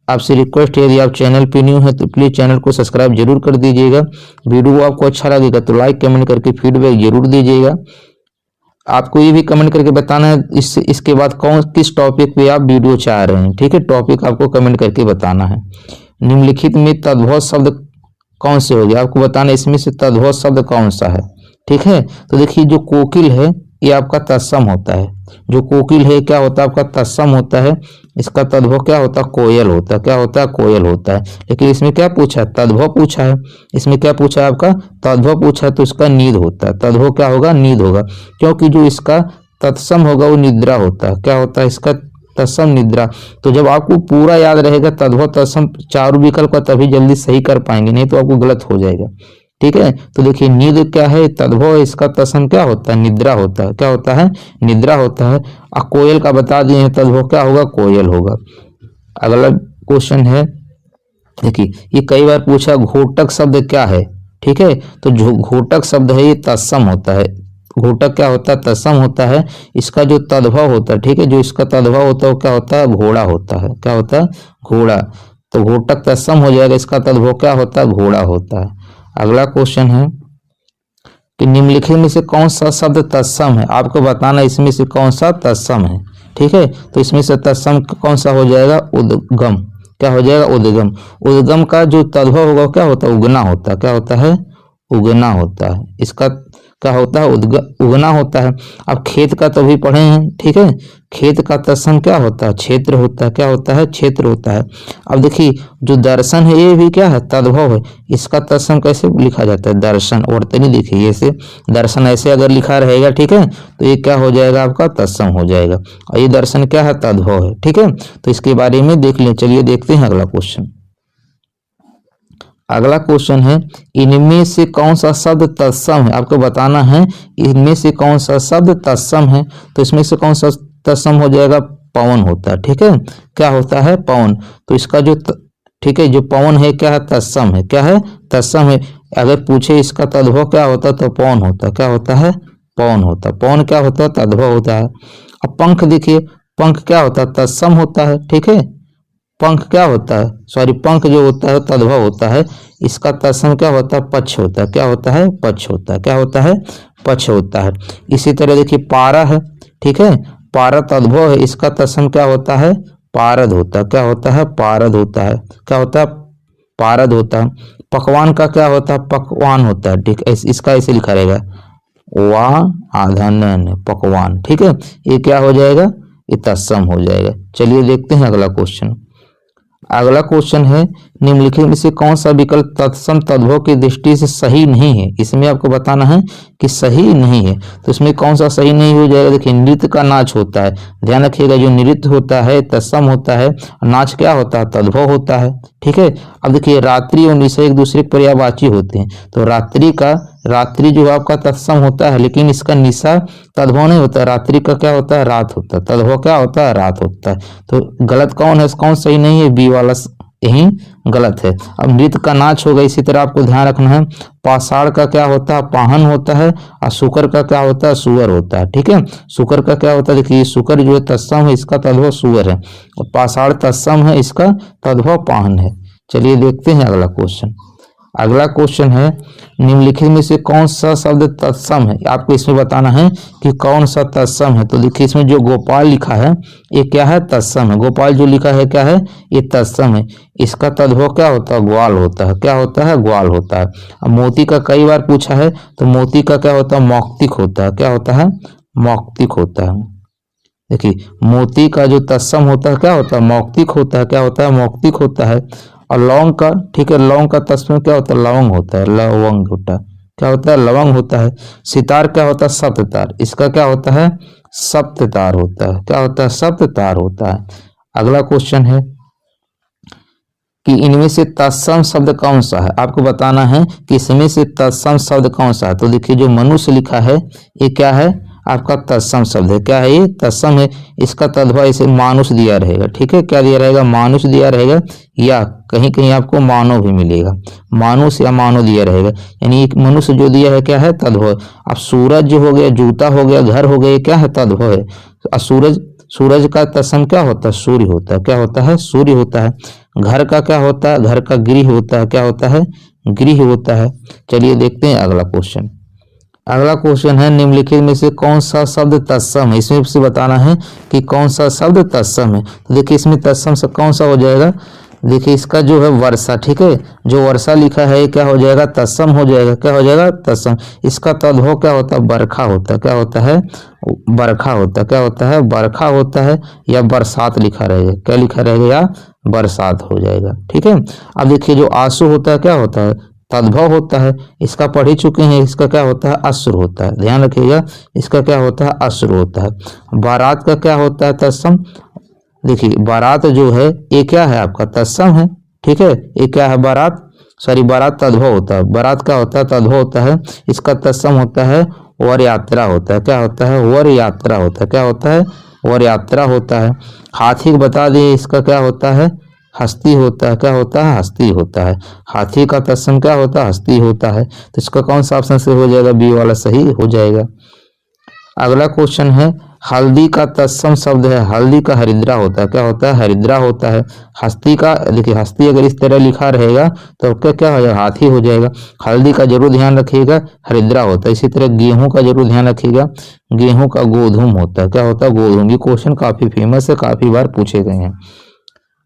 आपसे रिक्वेस्ट है, यदि आप चैनल पे न्यू है तो प्लीज चैनल को सब्सक्राइब जरूर कर दीजिएगा। वीडियो आपको अच्छा लगेगा तो लाइक कमेंट करके फीडबैक जरूर दीजिएगा। आपको ये भी कमेंट करके बताना है इसके बाद किस टॉपिक पे आप वीडियो चाह रहे हैं। ठीक है, टॉपिक आपको कमेंट करके बताना है। निम्नलिखित में तद्भव शब्द कौन से हो गए? आपको बताना है इसमें से तद्भव शब्द कौन सा है। ठीक है, तो देखिए जो कोकिल है ये आपका तत्सम होता है। जो कोकिल है क्या होता है? आपका तत्सम होता है। इसका तद्भव क्या होता है? कोयल होता है। क्या होता है? कोयल होता है। लेकिन इसमें क्या पूछा है? तद्भव पूछा है। इसमें क्या पूछा है? आपका तद्भव पूछा है, तो इसका नींद होता है। तद्भव क्या होगा? नींद होगा, क्योंकि जो इसका तत्सम होगा वो निद्रा होता है। क्या होता है? इसका तत्सम निद्रा। तो जब आपको पूरा याद रहेगा तद्भव तत्सम चारों विकल्प का, तभी जल्दी सही कर पाएंगे, नहीं तो आपको गलत हो जाएगा। ठीक है, तो देखिए नींद क्या है? तद्भव। इसका तत्सम क्या होता है? निद्रा होता है। क्या होता है? निद्रा होता है। और कोयल का बता दिए हैं, तद्भव क्या होगा? कोयल होगा। अगला क्वेश्चन है, देखिए ये कई बार पूछा, घोटक शब्द क्या है? ठीक है, तो जो घोटक शब्द है ये तत्सम होता है। घोटक क्या होता है? तत्सम होता है। इसका जो तद्भव होता है, ठीक है, जो इसका तद्भव होता है वो क्या होता है? घोड़ा होता है। क्या होता है? घोड़ा। तो घोटक तत्सम हो जाएगा, इसका तद्भव क्या होता है, घोड़ा होता है। अगला क्वेश्चन है कि निम्नलिखित में से कौन सा शब्द तत्सम है, आपको बताना इसमें से कौन सा तत्सम है। ठीक है, तो इसमें से तत्सम कौन सा हो जाएगा, उद्गम। क्या हो जाएगा, उद्गम। उद्गम का जो तद्भव होगा क्या होता है, उगना होता है। क्या होता है, उगना होता है। इसका क्या होता है, उगना होता है। अब खेत का तो भी पढ़े हैं, ठीक है, खेत का तत्सम क्या होता है, क्षेत्र होता है। क्या होता है, क्षेत्र होता है। अब देखिए जो दर्शन है ये भी क्या है, तद्भव है। इसका तत्सम कैसे लिखा जाता है, दर्शन। वर्तनी देखिए ऐसे, दर्शन ऐसे अगर लिखा रहेगा, ठीक है, तो ये क्या हो जाएगा, आपका तत्सम हो जाएगा। और ये दर्शन क्या है, तद्भव है। ठीक है, तो इसके बारे में देख लें। चलिए देखते हैं अगला क्वेश्चन। अगला क्वेश्चन है, इनमें से कौन सा शब्द तत्सम है, आपको बताना है इनमें से कौन सा शब्द तत्सम है। तो इसमें से कौन सा तत्सम हो जाएगा, पवन होता है। ठीक है, क्या होता है, पवन। तो इसका जो ठीक है, जो पवन है क्या है, तत्सम है। क्या है, तत्सम है। अगर पूछे इसका तद्भव क्या होता है, तो पवन होता है। क्या होता है, पवन होता है। पवन क्या होता है, तद्भव होता है। अब पंख देखिए, पंख क्या होता है, तत्सम होता है। ठीक है, पंख क्या होता है, सॉरी पंख जो होता है तद्भव होता है। इसका तत्सम क्या होता है, पक्ष होता है। क्या होता है, पक्ष होता है। क्या होता है, पक्ष होता है। इसी तरह देखिए पारा है, ठीक है, पारा तद्भव है। इसका तत्सम क्या होता है, पारद होता है। क्या होता है, पारद होता है। क्या होता है, पारद होता है। पकवान का क्या होता है, पकवान होता है। ठीक है, इसका ऐसे लिखा रहेगा, वाह आधान पकवान। ठीक है, ये क्या हो जाएगा, ये तत्सम हो जाएगा। चलिए देखते हैं अगला क्वेश्चन। अगला क्वेश्चन है, निम्नलिखित में से कौन सा विकल्प तत्सम तद्भव की दृष्टि से सही नहीं है। इसमें आपको बताना है कि सही नहीं है। तो इसमें कौन सा सही नहीं हो जाएगा, देखिए नृत्य का नाच होता है। ध्यान रखिएगा, जो नृत्य होता है तत्सम होता है, नाच क्या होता है, तद्भव होता है। ठीक है, अब देखिए रात्रि और निशा एक दूसरे के पर्यायवाची होते हैं। तो रात्रि जो आपका तत्सम होता है, लेकिन इसका निशा तद्भव नहीं होता है। रात्रि का क्या होता है, रात होता है। तद्भव क्या होता है, रात होता है। तो गलत कौन है, कौन सही नहीं है, बी वाला यही गलत है। अब नृत्य का नाच होगा, इसी तरह आपको ध्यान रखना है। पाषाण का क्या होता है, पाहन होता है। और शुकर का क्या होता है, सुअर होता है। ठीक है, शुकर का क्या होता है, देखिए शुकर जो है तत्सम है, इसका तद्भव सुअर है। और पाषाण तत्सम है, इसका तद्भव पाहन है। चलिए देखते हैं अगला क्वेश्चन। अगला क्वेश्चन है, निम्नलिखित में से कौन सा शब्द तत्सम है। आपको इसमें बताना है कि कौन सा तत्सम है। तो देखिए इसमें जो गोपाल लिखा है ये क्या है, तत्सम है। गोपाल जो लिखा है क्या है, ये तत्सम है। इसका तद्भव क्या होता है, ग्वाल होता है। क्या होता है, ग्वाल होता है। अब मोती का कई बार पूछा है, तो मोती का क्या होता है, मौक्तिक होता है। क्या होता है, मौक्तिक होता है। देखिए मोती का जो तत्सम होता है क्या होता है, मौक्तिक होता है। क्या होता है, मौक्तिक होता है। और लौंग का, ठीक है, लौंग का तत्सम क्या होता है, लवंग होता है। लवंग होता है, क्या होता है, लवंग होता है। सितार क्या होता है, सप्ततार। इसका क्या होता है, सप्ततार होता है। क्या होता है, सप्ततार होता है। अगला क्वेश्चन है कि इनमें से तत्सम शब्द कौन सा है। आपको बताना है कि इसमें से तत्सम शब्द कौन सा है। तो देखिए जो मनुष्य लिखा है ये क्या है, आपका तत्सम शब्द है। क्या है, ये तत्सम है। इसका तद्भव इसे मानुष दिया रहेगा। ठीक है, क्या दिया रहेगा, मानुष दिया रहेगा, या कहीं कहीं आपको मानव भी मिलेगा। मानुष या मानव दिया रहेगा, यानी एक मनुष्य जो दिया है क्या है, तद्भव। अब सूरज जो हो गया, जूता हो गया, घर हो गया, क्या है, तद्भव है। अब सूरज का तत्सम क्या होता है, सूर्य होता है। क्या होता है, सूर्य होता है। घर का क्या होता है, घर का गृह होता है। क्या होता है, गृह होता है। चलिए देखते हैं अगला क्वेश्चन। अगला क्वेश्चन है, निम्नलिखित में से कौन सा शब्द तत्सम है। इसमें से बताना है कि कौन सा शब्द तत्सम है। तो देखिए इसमें तत्सम से कौन सा हो जाएगा, देखिए इसका जो है वर्षा। ठीक है, जो वर्षा लिखा है क्या हो जाएगा, तत्सम हो जाएगा। क्या हो जाएगा, तत्सम। इसका तद्भव क्या होता है, बरखा होता है। क्या होता है, बरखा होता है। क्या होता है, बरखा होता है, या बरसात लिखा रहेगा। क्या लिखा रहेगा, या बरसात हो जाएगा। ठीक है, अब देखिए जो आंसू होता है क्या होता है, तद्भव होता है। इसका पढ़ ही चुके हैं, इसका क्या होता है, अश्रु होता है। ध्यान रखिएगा, इसका क्या होता है, अश्रु होता है। बारात का क्या होता है, तत्सम। देखिए बारात जो है ये क्या है, आपका तत्सम है। ठीक है, ये क्या है, बारात, सॉरी बारात तद्भव होता है। बारात क्या होता है, तद्भव होता है। इसका तत्सम होता है वर यात्रा होता है। क्या होता है, वर यात्रा होता है। क्या होता है, वर यात्रा होता है। हाथी को बता दिए, इसका क्या होता है, हस्ती होता है। क्या होता है, हस्ती होता है। हाथी का तत्सम क्या होता है, हस्ती होता है। तो इसका कौन सा ऑप्शन से हो जाएगा, बी वाला सही हो जाएगा। अगला क्वेश्चन है, हल्दी का तत्सम शब्द है, हल्दी का हरिद्रा होता है, क्या होता है, हरिद्रा होता है। हस्ती का, देखिए हस्ती अगर इस तरह लिखा रहेगा तो क्या क्या हो जाएगा, हाथी हो जाएगा। हल्दी का जरूर ध्यान रखिएगा, हरिद्रा होता है। इसी तरह गेहूं का जरूर ध्यान रखिएगा, गेहूं का गोधूम होता है, क्या होता है, गोधूम। ये क्वेश्चन काफी फेमस है, काफी बार पूछे गए हैं।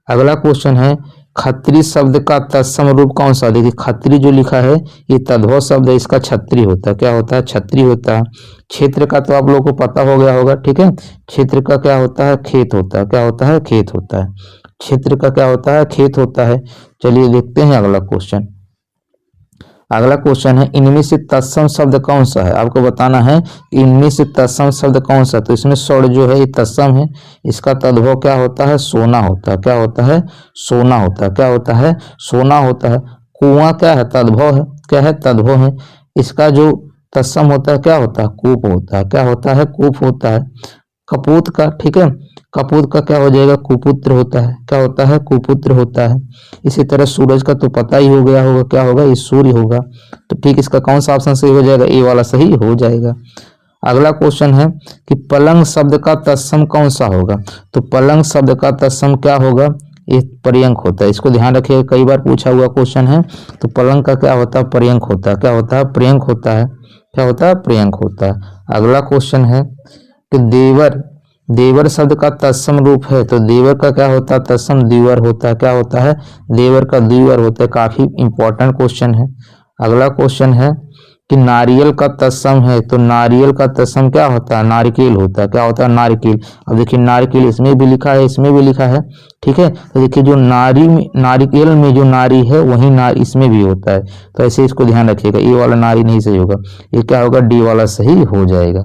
अगला क्वेश्चन है, खत्री शब्द का तत्सम रूप कौन सा। देखिए खत्री जो लिखा है ये तद्भव शब्द है, इसका छत्री होता है, क्या होता है, छत्री होता है। क्षेत्र का तो आप लोगों को पता हो गया होगा, ठीक है। क्षेत्र का क्या होता है, खेत होता है, क्या होता है, खेत होता है। क्षेत्र का क्या होता है, खेत होता है। चलिए देखते हैं अगला क्वेश्चन। अगला क्वेश्चन है, इनमें से तत्सम शब्द कौन सा है। आपको बताना है कि इनमें से तत्सम शब्द कौन सा। तो इसमें स्वर्ण जो है ये तत्सम है, इसका तद्भव क्या होता है, सोना होता है, क्या होता है, सोना होता है, क्या होता है, सोना होता है। कुआं क्या है, तद्भव है, क्या है, तद्भव है। इसका जो तत्सम होता है क्या होता है, कूप होता है, क्या होता है, कूप होता है। कपूत का, ठीक है, कपूत का क्या हो जाएगा, कुपुत्र होता है, क्या होता है, कुपुत्र होता है। इसी तरह सूरज का तो पता ही हो गया होगा, क्या होगा, ये सूर्य होगा। तो ठीक, इसका कौन सा ऑप्शन सही हो जाएगा, ए वाला सही हो जाएगा। अगला क्वेश्चन है कि पलंग शब्द का तत्सम कौन सा होगा। तो पलंग शब्द का तत्सम क्या होगा, ये पर्यंक होता है। इसको ध्यान रखिएगा, कई बार पूछा हुआ क्वेश्चन है। तो पलंग का क्या होता है, पर्यंक होता है, क्या होता है, पर्यंक होता है, क्या होता है, पर्यंक होता है। अगला क्वेश्चन है कि देवर, देवर शब्द का तत्सम रूप है। तो देवर का क्या होता है, तत्सम द्विवर होता है, क्या होता है, देवर का द्विवर होता है। काफी इंपॉर्टेंट क्वेश्चन है। अगला क्वेश्चन है कि नारियल का तत्सम है। तो नारियल का तत्सम क्या होता है, नारिकेल होता है, क्या होता है, नारिकेल। अब देखिए नारिकेल इसमें भी लिखा है, इसमें भी लिखा है, ठीक है। तो देखिए जो नारिकेल में जो नारी है वही नारी इसमें भी होता है। तो ऐसे इसको ध्यान रखिएगा, ये वाला नारी नहीं सही होगा, ये क्या होगा, डी वाला सही हो जाएगा।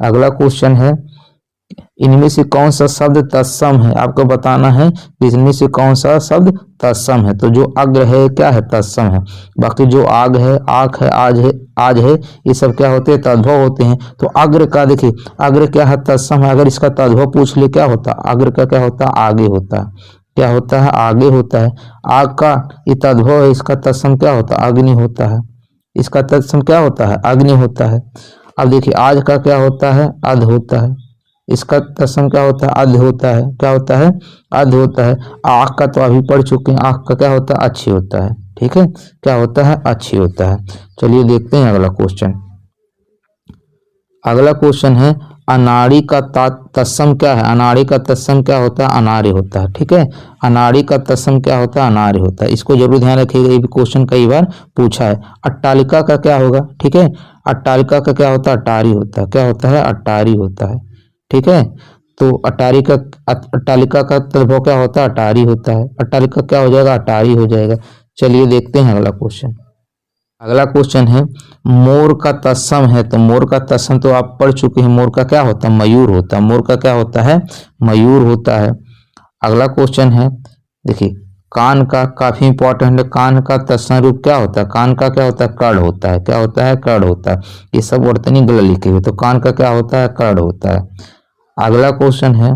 अगला क्वेश्चन है, इनमें से कौन सा शब्द तत्सम है। आपको बताना है कि इनमें से कौन सा शब्द तत्सम है। तो जो अग्र है क्या है, तत्सम है। बाकी जो आग है, आंख है, आज है, ये सब क्या होते हैं, तद्भव होते हैं। तो अग्र का देखिए, अग्र क्या है, तत्सम है। अगर इसका तद्भव पूछ ले क्या होता, अग्र का क्या होता है, आगे होता है, क्या होता है, आगे होता है। आग का ये तद्भव है, इसका तत्सम क्या होता है, अग्नि होता है। इसका तत्सम क्या होता है, अग्नि होता है। अब देखिए आज का क्या होता है, अध होता है। इसका तत्सम क्या होता है, अध होता है, क्या होता है, अध होता है। आँख का तो अभी पढ़ चुके हैं, आँख का क्या होता है, अच्छी होता है, ठीक है, क्या होता है, अच्छी होता है। चलिए देखते हैं अगला क्वेश्चन। अगला क्वेश्चन है, अनाड़ी का तत्सम क्या है। अनाड़ी का तत्सम क्या होता है, अनार्य होता है, ठीक है। अनाड़ी का तत्सम क्या होता है, अनार्य होता है। इसको जरूर ध्यान रखिएगा, ये भी क्वेश्चन कई बार पूछा है। अट्टालिका का क्या होगा, ठीक है, अट्टालिका का क्या होता है, अटारी होता है, क्या होता है, अटारी होता है, ठीक है। तो अट्टालिका का तद्भव क्या होता है, अटारी होता है। अट्टालिका क्या हो जाएगा, अटारी हो जाएगा। चलिए देखते हैं अगला क्वेश्चन। अगला क्वेश्चन है, मोर का तत्सम है। तो मोर का तत्सम तो आप पढ़ चुके हैं, मोर का क्या होता है, मयूर होता है। मोर का क्या होता है, मयूर होता है। अगला क्वेश्चन है, देखिए कान का, काफी इंपॉर्टेंट है। कान का तत्सम रूप क्या होता है, कान का क्या होता है, कर्ण होता है, क्या होता है, कर्ण होता है। ये सब वर्तनी गलत लिखे हुए, तो कान का क्या होता है, कर्ण होता है। अगला क्वेश्चन है,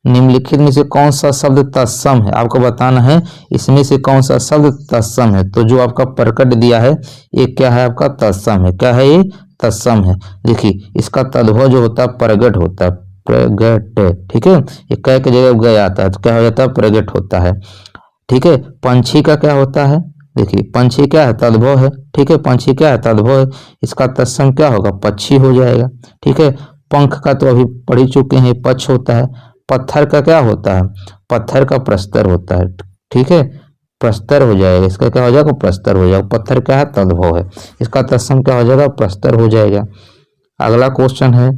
निम्नलिखित में से कौन सा शब्द तत्सम है। आपको बताना है इसमें से कौन सा शब्द तत्सम है। तो जो आपका प्रकट दिया है ये क्या है, आपका तत्सम है, क्या है, ये तत्सम है। देखिए इसका तद्भव जो होता है प्रगट होता है, प्रगट, ठीक है। ये कै की जगह गया आता है तो क्या हो जाता है, प्रगट होता है, ठीक है। पंछी का क्या होता है, देखिए पंछी क्या है, तद्भव है, ठीक है। पंछी क्या है, तद्भव है। इसका तत्सम क्या होगा, पक्षी हो जाएगा, ठीक है। पंख का तो अभी पढ़ ही चुके हैं, पक्ष होता है। पत्थर का क्या होता है, पत्थर का प्रस्तर होता है, ठीक है, प्रस्तर हो जाएगा। इसका क्या हो जाएगा, प्रस्तर हो जाएगा। पत्थर क्या है, तद्भव है। इसका तत्सम क्या हो जाएगा, प्रस्तर हो जाएगा। अगला क्वेश्चन है,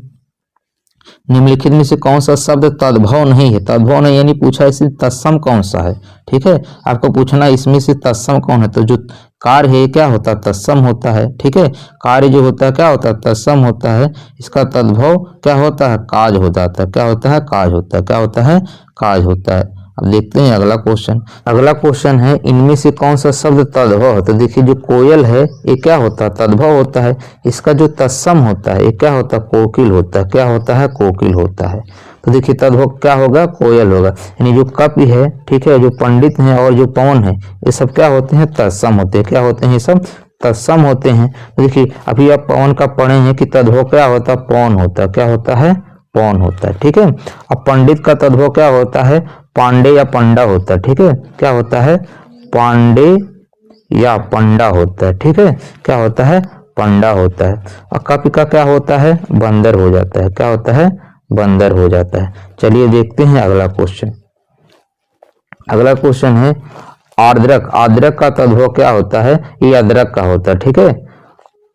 निम्नलिखित में से कौन सा शब्द तद्भव नहीं है। तद्भव नहीं यानी पूछा इसमें तत्सम कौन सा है, ठीक है। आपको पूछना इसमें से तत्सम कौन है। तो जो कार्य है क्या होता है, तत्सम होता है, ठीक है। कार्य जो होता है क्या होता है, तत्सम होता है। इसका तद्भव क्या होता है, काज हो जाता है, क्या होता है, काज होता है, क्या होता है, काज होता है। अब देखते हैं अगला क्वेश्चन। अगला क्वेश्चन है, इनमें से कौन सा शब्द तद्भव है। तो देखिए जो कोयल है ये क्या होता है, तद्भव होता है। इसका जो तत्सम होता है ये क्या होता है, कोकिल होता है, क्या होता है, कोकिल होता है। तो देखिए तद्भव क्या होगा, कोयल होगा। यानी जो कवि है, ठीक है, जो पंडित हैं और जो पवन है ये सब क्या होते हैं, तत्सम होते हैं, क्या होते हैं, ये सब तत्सम होते हैं। तो देखिए अभी आप पवन का पढ़े हैं कि तद्भव क्या होता है, पवन होता है, क्या होता है, पौन होता है। ठीक है, अब पंडित का तद्भव क्या होता है? पांडे या पंडा होता है। ठीक है, क्या होता है? पांडे या पंडा होता है। ठीक है, क्या होता है? पंडा होता है। और कपि का क्या होता है? बंदर हो जाता है। क्या होता है? बंदर हो जाता है। चलिए देखते हैं अगला क्वेश्चन। अगला क्वेश्चन है आर्द्रक। आर्द्रक का तद्भव क्या होता है? ये अदरक का होता है। ठीक है,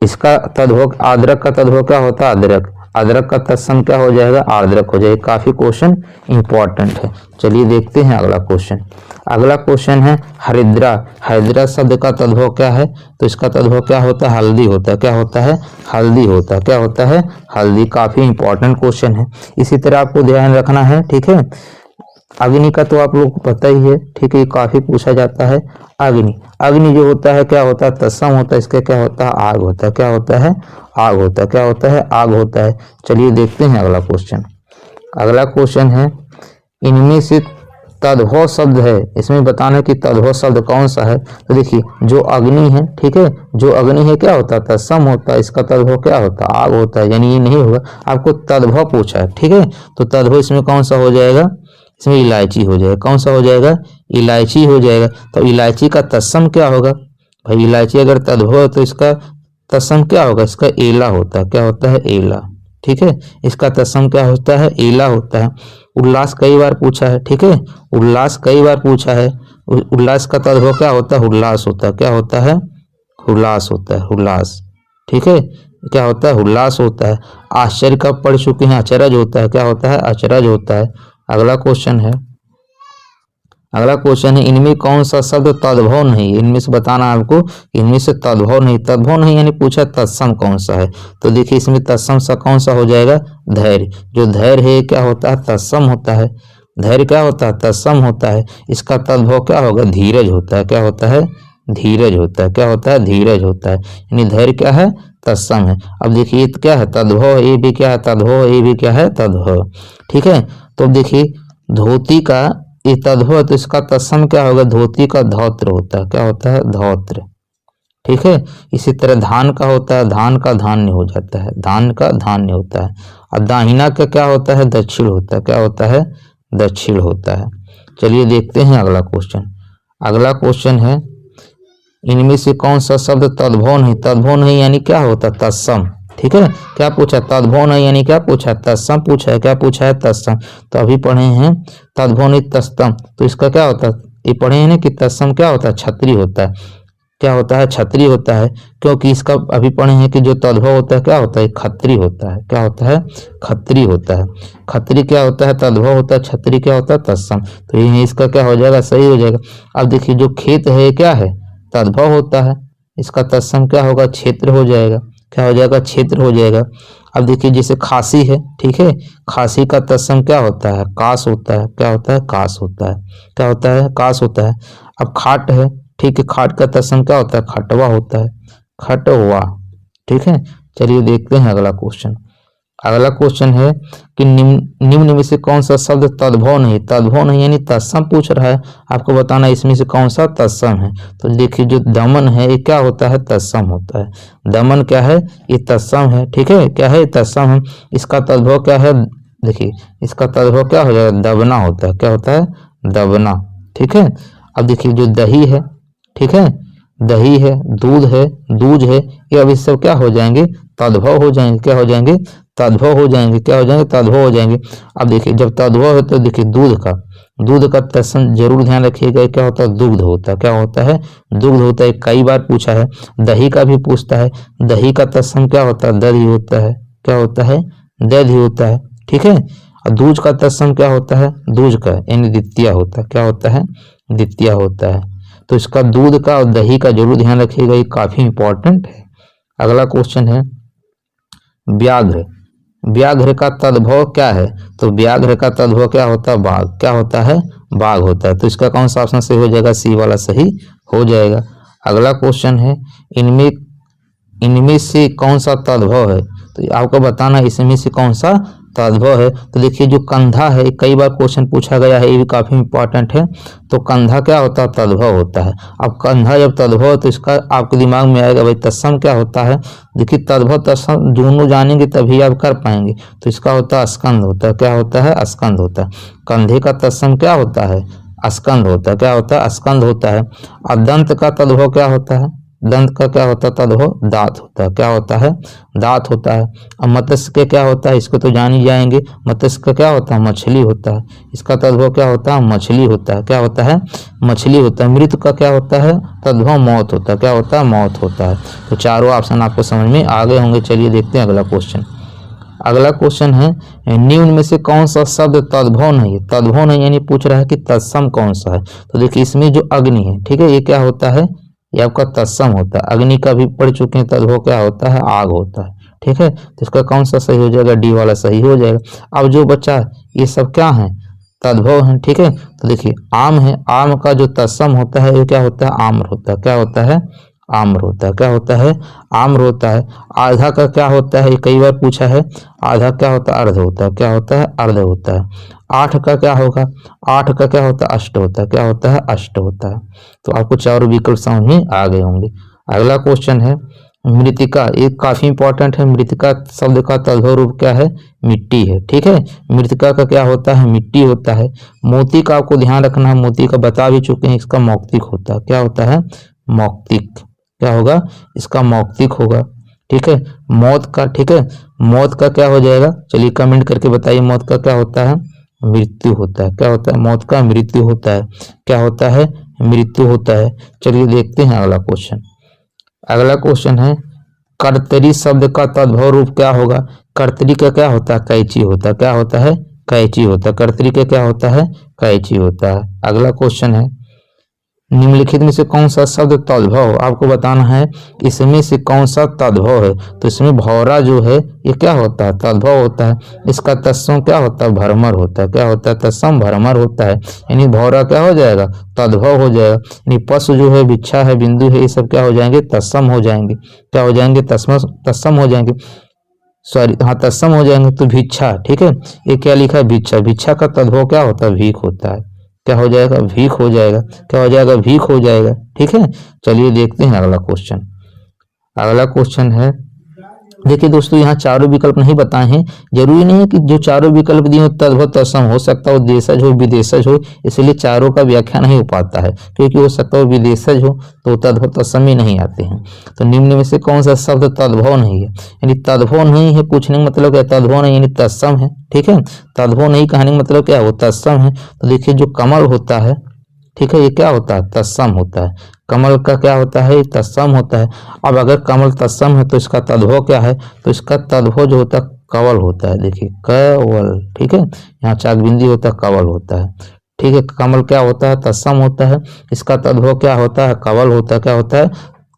इसका तद्भव, आर्द्रक का तद्भव क्या होता है? अदरक। अदरक का तत्सम क्या हो जाएगा? आर्द्रक हो जाएगा। काफी क्वेश्चन इंपॉर्टेंट है। चलिए देखते हैं अगला क्वेश्चन। अगला क्वेश्चन है हरिद्रा। हरिद्रा शब्द का तद्भव क्या है? तो इसका तद्भव क्या होता है? हल्दी होता है। क्या होता है? हल्दी होता है। क्या होता है? हल्दी। काफी इंपॉर्टेंट क्वेश्चन है। इसी तरह आपको ध्यान रखना है। ठीक है, अग्नि का तो आप लोग को पता ही है। ठीक है, काफी पूछा जाता है। अग्नि, अग्नि जो होता है क्या होता है? तत्सम होता है। इसका क्या होता है? आग होता है। क्या होता है? आग होता है। क्या होता है? आग होता है। चलिए देखते हैं अगला क्वेश्चन। अगला क्वेश्चन है इनमें से तद्भव शब्द है, इसमें बताना है कि तद्भव शब्द कौन सा है। तो देखिए, जो अग्नि है, ठीक है, जो अग्नि है क्या होता है? तत्सम होता है। इसका तद्भव क्या होता है? आग होता है। यानी ये नहीं होगा, आपको तद्भव पूछा है। ठीक है, तो तद्भव इसमें कौन सा हो जाएगा? इसमें इलायची हो जाएगा। कौन सा हो जाएगा? इलायची हो जाएगा। तो इलायची का तत्सम क्या होगा? भाई इलायची अगर तद्भव है तो इसका तत्सम क्या होगा? इसका एला होता है। क्या होता है? एला। ठीक है, इसका तत्सम क्या होता है? एला होता है। उल्लास कई बार पूछा है। ठीक है, उल्लास कई बार पूछा है। उल्लास का तद्भव क्या होता है? उल्लास होता है। क्या होता है? उल्लास होता है। उल्लास। ठीक है, क्या होता है? उल्लास होता है। आश्चर्य कब पढ़ चुके हैं? अचरज होता है। क्या होता है? अचरज होता है। अगला क्वेश्चन है, अगला क्वेश्चन है इनमें कौन सा शब्द तद्भव नहीं? इनमें से बताना आपको, इनमें से तद्भव नहीं। तद्भव नहीं यानी पूछा तत्सम कौन सा है? तो देखिए, इसमें तत्सम सा कौन सा हो जाएगा? धैर्य। जो धैर्य है क्या होता है? तत्सम होता है। धैर्य क्या होता है? तत्सम होता है। इसका तद्भव क्या होगा? धीरज होता है। क्या होता है? धीरज होता है। क्या होता है? धीरज होता है। यानी धैर्य क्या है? तत्सम है। अब देखिए क्या है? तद्भव। ये भी क्या है? तद्भव। ये भी क्या है? तद्भव। ठीक है, तो देखिए धोती का ये तद्भव है तो इसका तत्सम क्या होगा? धोती का धौत्र होता है। क्या होता है? धौत्र। ठीक है, इसी तरह धान का होता है, धान का धान्य हो जाता है। धान का धान्य होता है। और दाहिना का क्या होता है? दक्षिण होता है। क्या होता है? दक्षिण होता है। चलिए देखते हैं अगला क्वेश्चन। अगला क्वेश्चन है इनमें से कौन सा शब्द तद्भव नहीं? तद्भव नहीं यानी क्या होता है? तत्सम। ठीक है, क्या पूछा? तद्भव नहीं यानी क्या पूछा? तत्सम पूछा है। क्या पूछा है? तत्सम। तो अभी पढ़े हैं तद्भव नहीं तत्सम, तो इसका क्या होता है? ये पढ़े हैं ना कि तत्सम क्या होता है? छतरी होता है। क्या होता है? छतरी होता है। क्योंकि इसका अभी पढ़े हैं कि जो तद्भव होता है क्या होता है? खत्री होता है। क्या होता है? खत्री होता है। खत्री क्या होता है? तद्भव होता है। छतरी क्या होता है? तत्सम। तो ये इसका क्या हो जाएगा? सही हो जाएगा। अब देखिए जो खेत है क्या है? तद्भव होता है। इसका तत्सम क्या होगा? क्षेत्र हो जाएगा। क्या हो जाएगा? क्षेत्र हो जाएगा। अब देखिए जैसे खांसी है, ठीक है, खांसी का तत्सम क्या होता है? कास होता है। क्या होता है? कास होता है। क्या होता है? कास होता है। अब खाट है, ठीक है, खाट का तत्सम क्या होता है? खटवा होता है। खटवा। ठीक है, चलिए देखते हैं अगला क्वेश्चन। अगला क्वेश्चन है कि निम्न में से कौन सा शब्द तद्भव नहीं? तद्भव नहीं यानी तत्सम पूछ रहा है, आपको बताना इसमें से कौन सा तत्सम है। तो देखिए जो दमन है ये क्या होता है? तत्सम होता है। दमन क्या है? ये तत्सम है। ठीक है, क्या है? तत्सम है। इसका तद्भव क्या है? देखिए इसका तद्भव क्या हो जाएगा? दबना होता है। क्या होता है? दबना। ठीक है, अब देखिए जो दही है, ठीक है, दही है, दूध है, दूज है, ये अब इस सब क्या हो जाएंगे? तद्भव हो जाएंगे। क्या हो जाएंगे? तद्भव हो जाएंगे। क्या हो जाएंगे? तद्भव हो जाएंगे। अब देखिए जब तद्भव है तो देखिए दूध का तत्सम जरूर ध्यान रखिएगा। क्या होता है? दुग्ध होता है। क्या होता है? दुग्ध होता है। कई बार पूछा है। दही का भी पूछता है। दही का तत्सम क्या होता है? दधि होता है। क्या होता है? दधि होता है। ठीक है, और दूज का तत्सम क्या होता है? दूज का यानी द्वितीय होता है। क्या होता है? द्वितीय होता है। तो इसका दूध का और दही का जरूर ध्यान रखिएगा, ये काफी इंपॉर्टेंट है। अगला क्वेश्चन है व्याघ्र। व्याघ्र का तद्भव क्या है? तो व्याघ्र का तद्भव क्या होता है? बाघ। क्या होता है? बाघ होता है। तो इसका कौन सा ऑप्शन सही हो जाएगा? सी वाला सही हो जाएगा। अगला क्वेश्चन है इनमें से कौन सा तद्भव है? तो आपको बताना इसमें से कौन सा तद्भव है। तो देखिए जो कंधा है, कई बार क्वेश्चन पूछा गया है, ये भी काफी इंपॉर्टेंट है। तो कंधा क्या होता है? तद्भव होता है। अब कंधा जब तद्भव है तो इसका आपके दिमाग में आएगा भाई तत्सम क्या होता है। देखिए तद्भव तत्सम दोनों जानेंगे तभी आप कर पाएंगे। तो इसका होता है स्कंद होता है। क्या होता है? स्कंद होता है। कंधे का तत्सम क्या होता है? स्कंद होता है। क्या होता है? स्कंद होता है। और दंत का तद्भव क्या होता है? दंत का क्या होता है? तद्भव दांत होता है। क्या होता है? दांत होता है। अब मत्स्य के क्या होता है? इसको तो जान ही जाएंगे। मत्स्य का क्या होता है? मछली होता है। इसका तद्भव क्या होता है? मछली होता है। क्या होता है? मछली होता है। मृत का क्या होता है? तद्भव मौत होता है। क्या होता है? मौत होता है। तो चारों ऑप्शन आपको समझ में आ गए होंगे। चलिए देखते हैं अगला क्वेश्चन। अगला क्वेश्चन है निम्न में से कौन सा शब्द तद्भव नहीं है? तद्भव नहीं यानी पूछ रहा है कि तत्सम कौन सा है। तो देखिए इसमें जो अग्नि है, ठीक है, ये क्या होता है? ये आपका तत्सम होता है। अग्नि का भी पढ़ चुके हैं। तद्भव क्या होता है? आग होता है। ठीक है, तो इसका कौन सा सही हो जाएगा? डी वाला सही हो जाएगा। अब जो बच्चा ये सब क्या है? तद्भव है। ठीक है, तो देखिए आम है। आम का जो तत्सम होता है ये क्या होता है? आम्र होता है। क्या होता है? आम्र होता है। क्या होता है? आम्र होता है। आधा का क्या होता है? ये कई बार पूछा है। आधा क्या होता है? अर्ध होता है। क्या होता है? अर्ध होता है। आठ का क्या होगा? आठ का क्या होता है? अष्ट होता है। क्या होता है? अष्ट होता है। तो आपको चारों विकल्प समझ में आ गए होंगे। अगला क्वेश्चन है मृतिका। ये काफी इंपॉर्टेंट है। मृतिका शब्द का तद्भव रूप क्या है? मिट्टी है। ठीक है, मृतिका का क्या होता है? मिट्टी होता है। मोती का आपको ध्यान रखना है। मोती का बता भी चुके हैं। इसका मौक्तिक होता है। क्या होता है? मौक्तिक। क्या होगा? इसका मौक्तिक होगा। ठीक है, मौत का, ठीक है, मौत का क्या हो जाएगा? चलिए कमेंट करके बताइए मौत का क्या होता है? मृत्यु होता है। क्या होता है? मौत का मृत्यु होता है। क्या होता है? मृत्यु होता है। चलिए देखते हैं अगला क्वेश्चन। अगला क्वेश्चन है कर्तरी शब्द का तद्भव रूप क्या होगा? कर्तरी का क्या होता है? कैंची होता है। क्या होता है? कैंची होता है। कर्तरी का क्या होता है? कैंची होता है। अगला क्वेश्चन है निम्नलिखित में से कौन सा शब्द तद्भव? आपको बताना है इसमें से कौन सा तद्भव है। तो इसमें भौरा जो है ये क्या होता है? तद्भव होता है। इसका तत्सम क्या होता है? भ्रमर होता है। क्या होता है? तत्सम भ्रमर होता है। यानी भौरा क्या हो जाएगा? तद्भव हो जाएगा। यानी पशु जो है, भिक्षा है, बिंदु है, ये सब क्या हो जाएंगे? तत्सम हो जाएंगे। क्या हो जाएंगे? तत्सम हो जाएंगे। सॉरी, हाँ तत्सम हो जाएंगे। तो भिक्षा, ठीक है, ये क्या लिखा है? भिक्षा। भिक्षा का तद्भव क्या होता है? भीख होता है। क्या हो जाएगा? भीख हो जाएगा। क्या हो जाएगा? भीख हो जाएगा। ठीक है, चलिए देखते हैं अगला क्वेश्चन। अगला क्वेश्चन है, देखिए दोस्तों यहाँ चारों विकल्प नहीं बताए हैं। जरूरी नहीं है कि जो चारों विकल्प दिए हो तद्भव तत्सम, हो सकता है वो देशज हो, विदेशज हो, इसलिए चारों का व्याख्या नहीं हो पाता है। क्योंकि हो सकता है वो विदेशज हो तो तद्भव तत्सम ही नहीं आते हैं। तो निम्न में से कौन सा शब्द तद्भव नहीं है? यानी तद्भव नहीं है पूछने का मतलब क्या? तद्भव नहीं यानी तत्सम है। ठीक है, तद्भव नहीं कहने का मतलब क्या है? वो तत्सम है। तो देखिए जो कमल होता है, ठीक है, ये क्या होता है? तत्सम होता है। कमल का क्या होता है? तत्सम होता है। अब अगर कमल तत्सम है तो इसका तद्भव क्या है? तो इसका तद्भव जो होता है कवल होता है। देखिए कवल, ठीक है, यहाँ चाक बिंदी होता है, कवल होता है। ठीक है, कमल क्या होता है? तत्सम होता है। इसका तद्भव क्या होता है? कवल होता है। क्या होता है?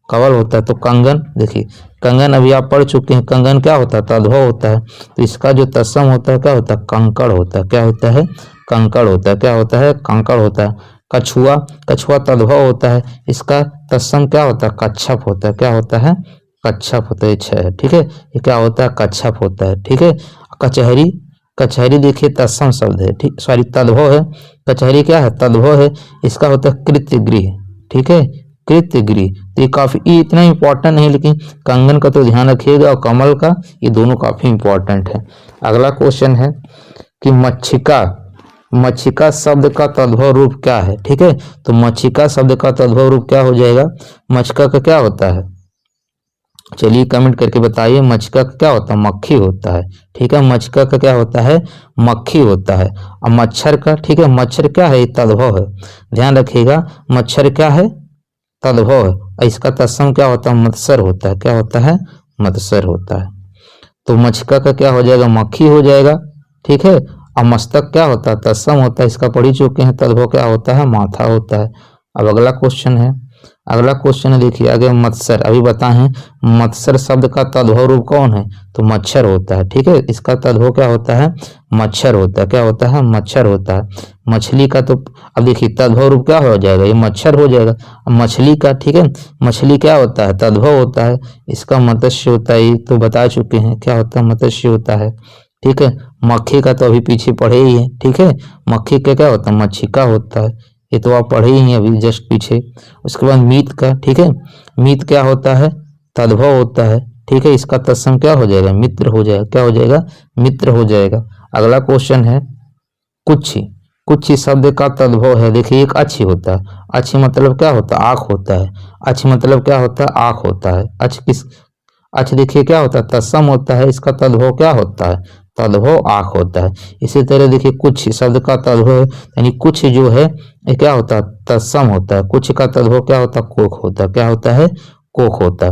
कवल होता है। तो कंगन, देखिए कंगन अभी आप पढ़ चुके हैं। कंगन क्या होता है? तद्भव होता है। तो इसका जो तत्सम होता है क्या होता है? कंकड़ होता है। क्या होता है? कंकड़ होता है। क्या होता है? कंकड़ होता है। कछुआ, कछुआ तद्भव होता है। इसका तत्सम क्या होता है? कच्छप होता है। क्या होता है? कच्छप होता है। छह, ठीक है, ये क्या होता है? कच्छप होता है। ठीक है, कचहरी, कचहरी देखिए तत्सम शब्द है। ठीक, सॉरी तद्भव है। कचहरी क्या है? तद्भव है। इसका होता है कृत्य गृह। ठीक है, कृत्य गृह। तो ये काफी, ये इतना इंपॉर्टेंट नहीं, लेकिन कंगन का तो ध्यान रखिएगा और कमल का, ये दोनों काफी इंपॉर्टेंट है। अगला क्वेश्चन है कि मच्छिका, मच्छिका शब्द का तद्भव रूप क्या है? ठीक है, तो मच्छिका शब्द का तद्भव रूप क्या हो जाएगा? मच्छिका का क्या होता है? चलिए कमेंट करके बताइए। मच्छिका का क्या होता है? मक्खी होता है। ठीक है, मच्छिका का क्या होता है? मक्खी होता है। और मच्छर का, ठीक है, मच्छर क्या है? तद्भव है। ध्यान रखिएगा, मच्छर क्या है? तद्भव है। इसका तत्सम क्या होता है? मत्सर होता है। क्या होता है? मत्सर होता है। तो मच्छिका का क्या हो जाएगा? मक्खी हो जाएगा। ठीक है, और मस्तक क्या होता है? तत्सम होता है। इसका पढ़ ही चुके हैं। तद्भव क्या होता है? माथा होता है। अब अगला क्वेश्चन है, अगला क्वेश्चन है, देखिए आगे मत्सर, अभी बताए हैं मत्सर शब्द का तद्भव रूप कौन है? तो मच्छर होता है। ठीक है, इसका तद्भव क्या होता है? मच्छर होता है। क्या होता है? मच्छर होता है। मछली का तो अब देखिए तद्भव रूप क्या हो जाएगा? ये मच्छर हो जाएगा। मछली का, ठीक है, मछली क्या होता है? तद्भव होता है। इसका मत्स्य होता है, ये तो बता चुके हैं। क्या होता है? मत्स्य होता है। ठीक है। मक्खी का तो अभी पीछे पढ़े ही है, ठीक है। मक्खी का क्या होता है, मच्छिका होता है, ये तो आप पढ़े ही हैं अभी जस्ट पीछे। उसके बाद मीत का, ठीक है, मीत क्या होता है, तद्भव होता है, ठीक है। इसका तत्सम क्या हो जाएगा, मित्र हो जाएगा, क्या हो जाएगा, मित्र हो जाएगा। अगला क्वेश्चन है कुक्षी। कुक्षी शब्द का तद्भव है, देखिए एक अच्छी होता है, अच्छी मतलब क्या होता है, आँख होता है, अच्छी मतलब क्या होता है, आँख होता है। अच्छा देखिए क्या होता है, तत्सम होता है, इसका तद्भव क्या होता है, तद्भव आँख होता है। इसी तरह देखिए कुछ शब्द का तद्भव यानी कुछ जो है ये क्या होता है, तत्सम होता है। कुछ का तद्भव क्या होता है, कोख होता है, क्या होता है, कोख होता है।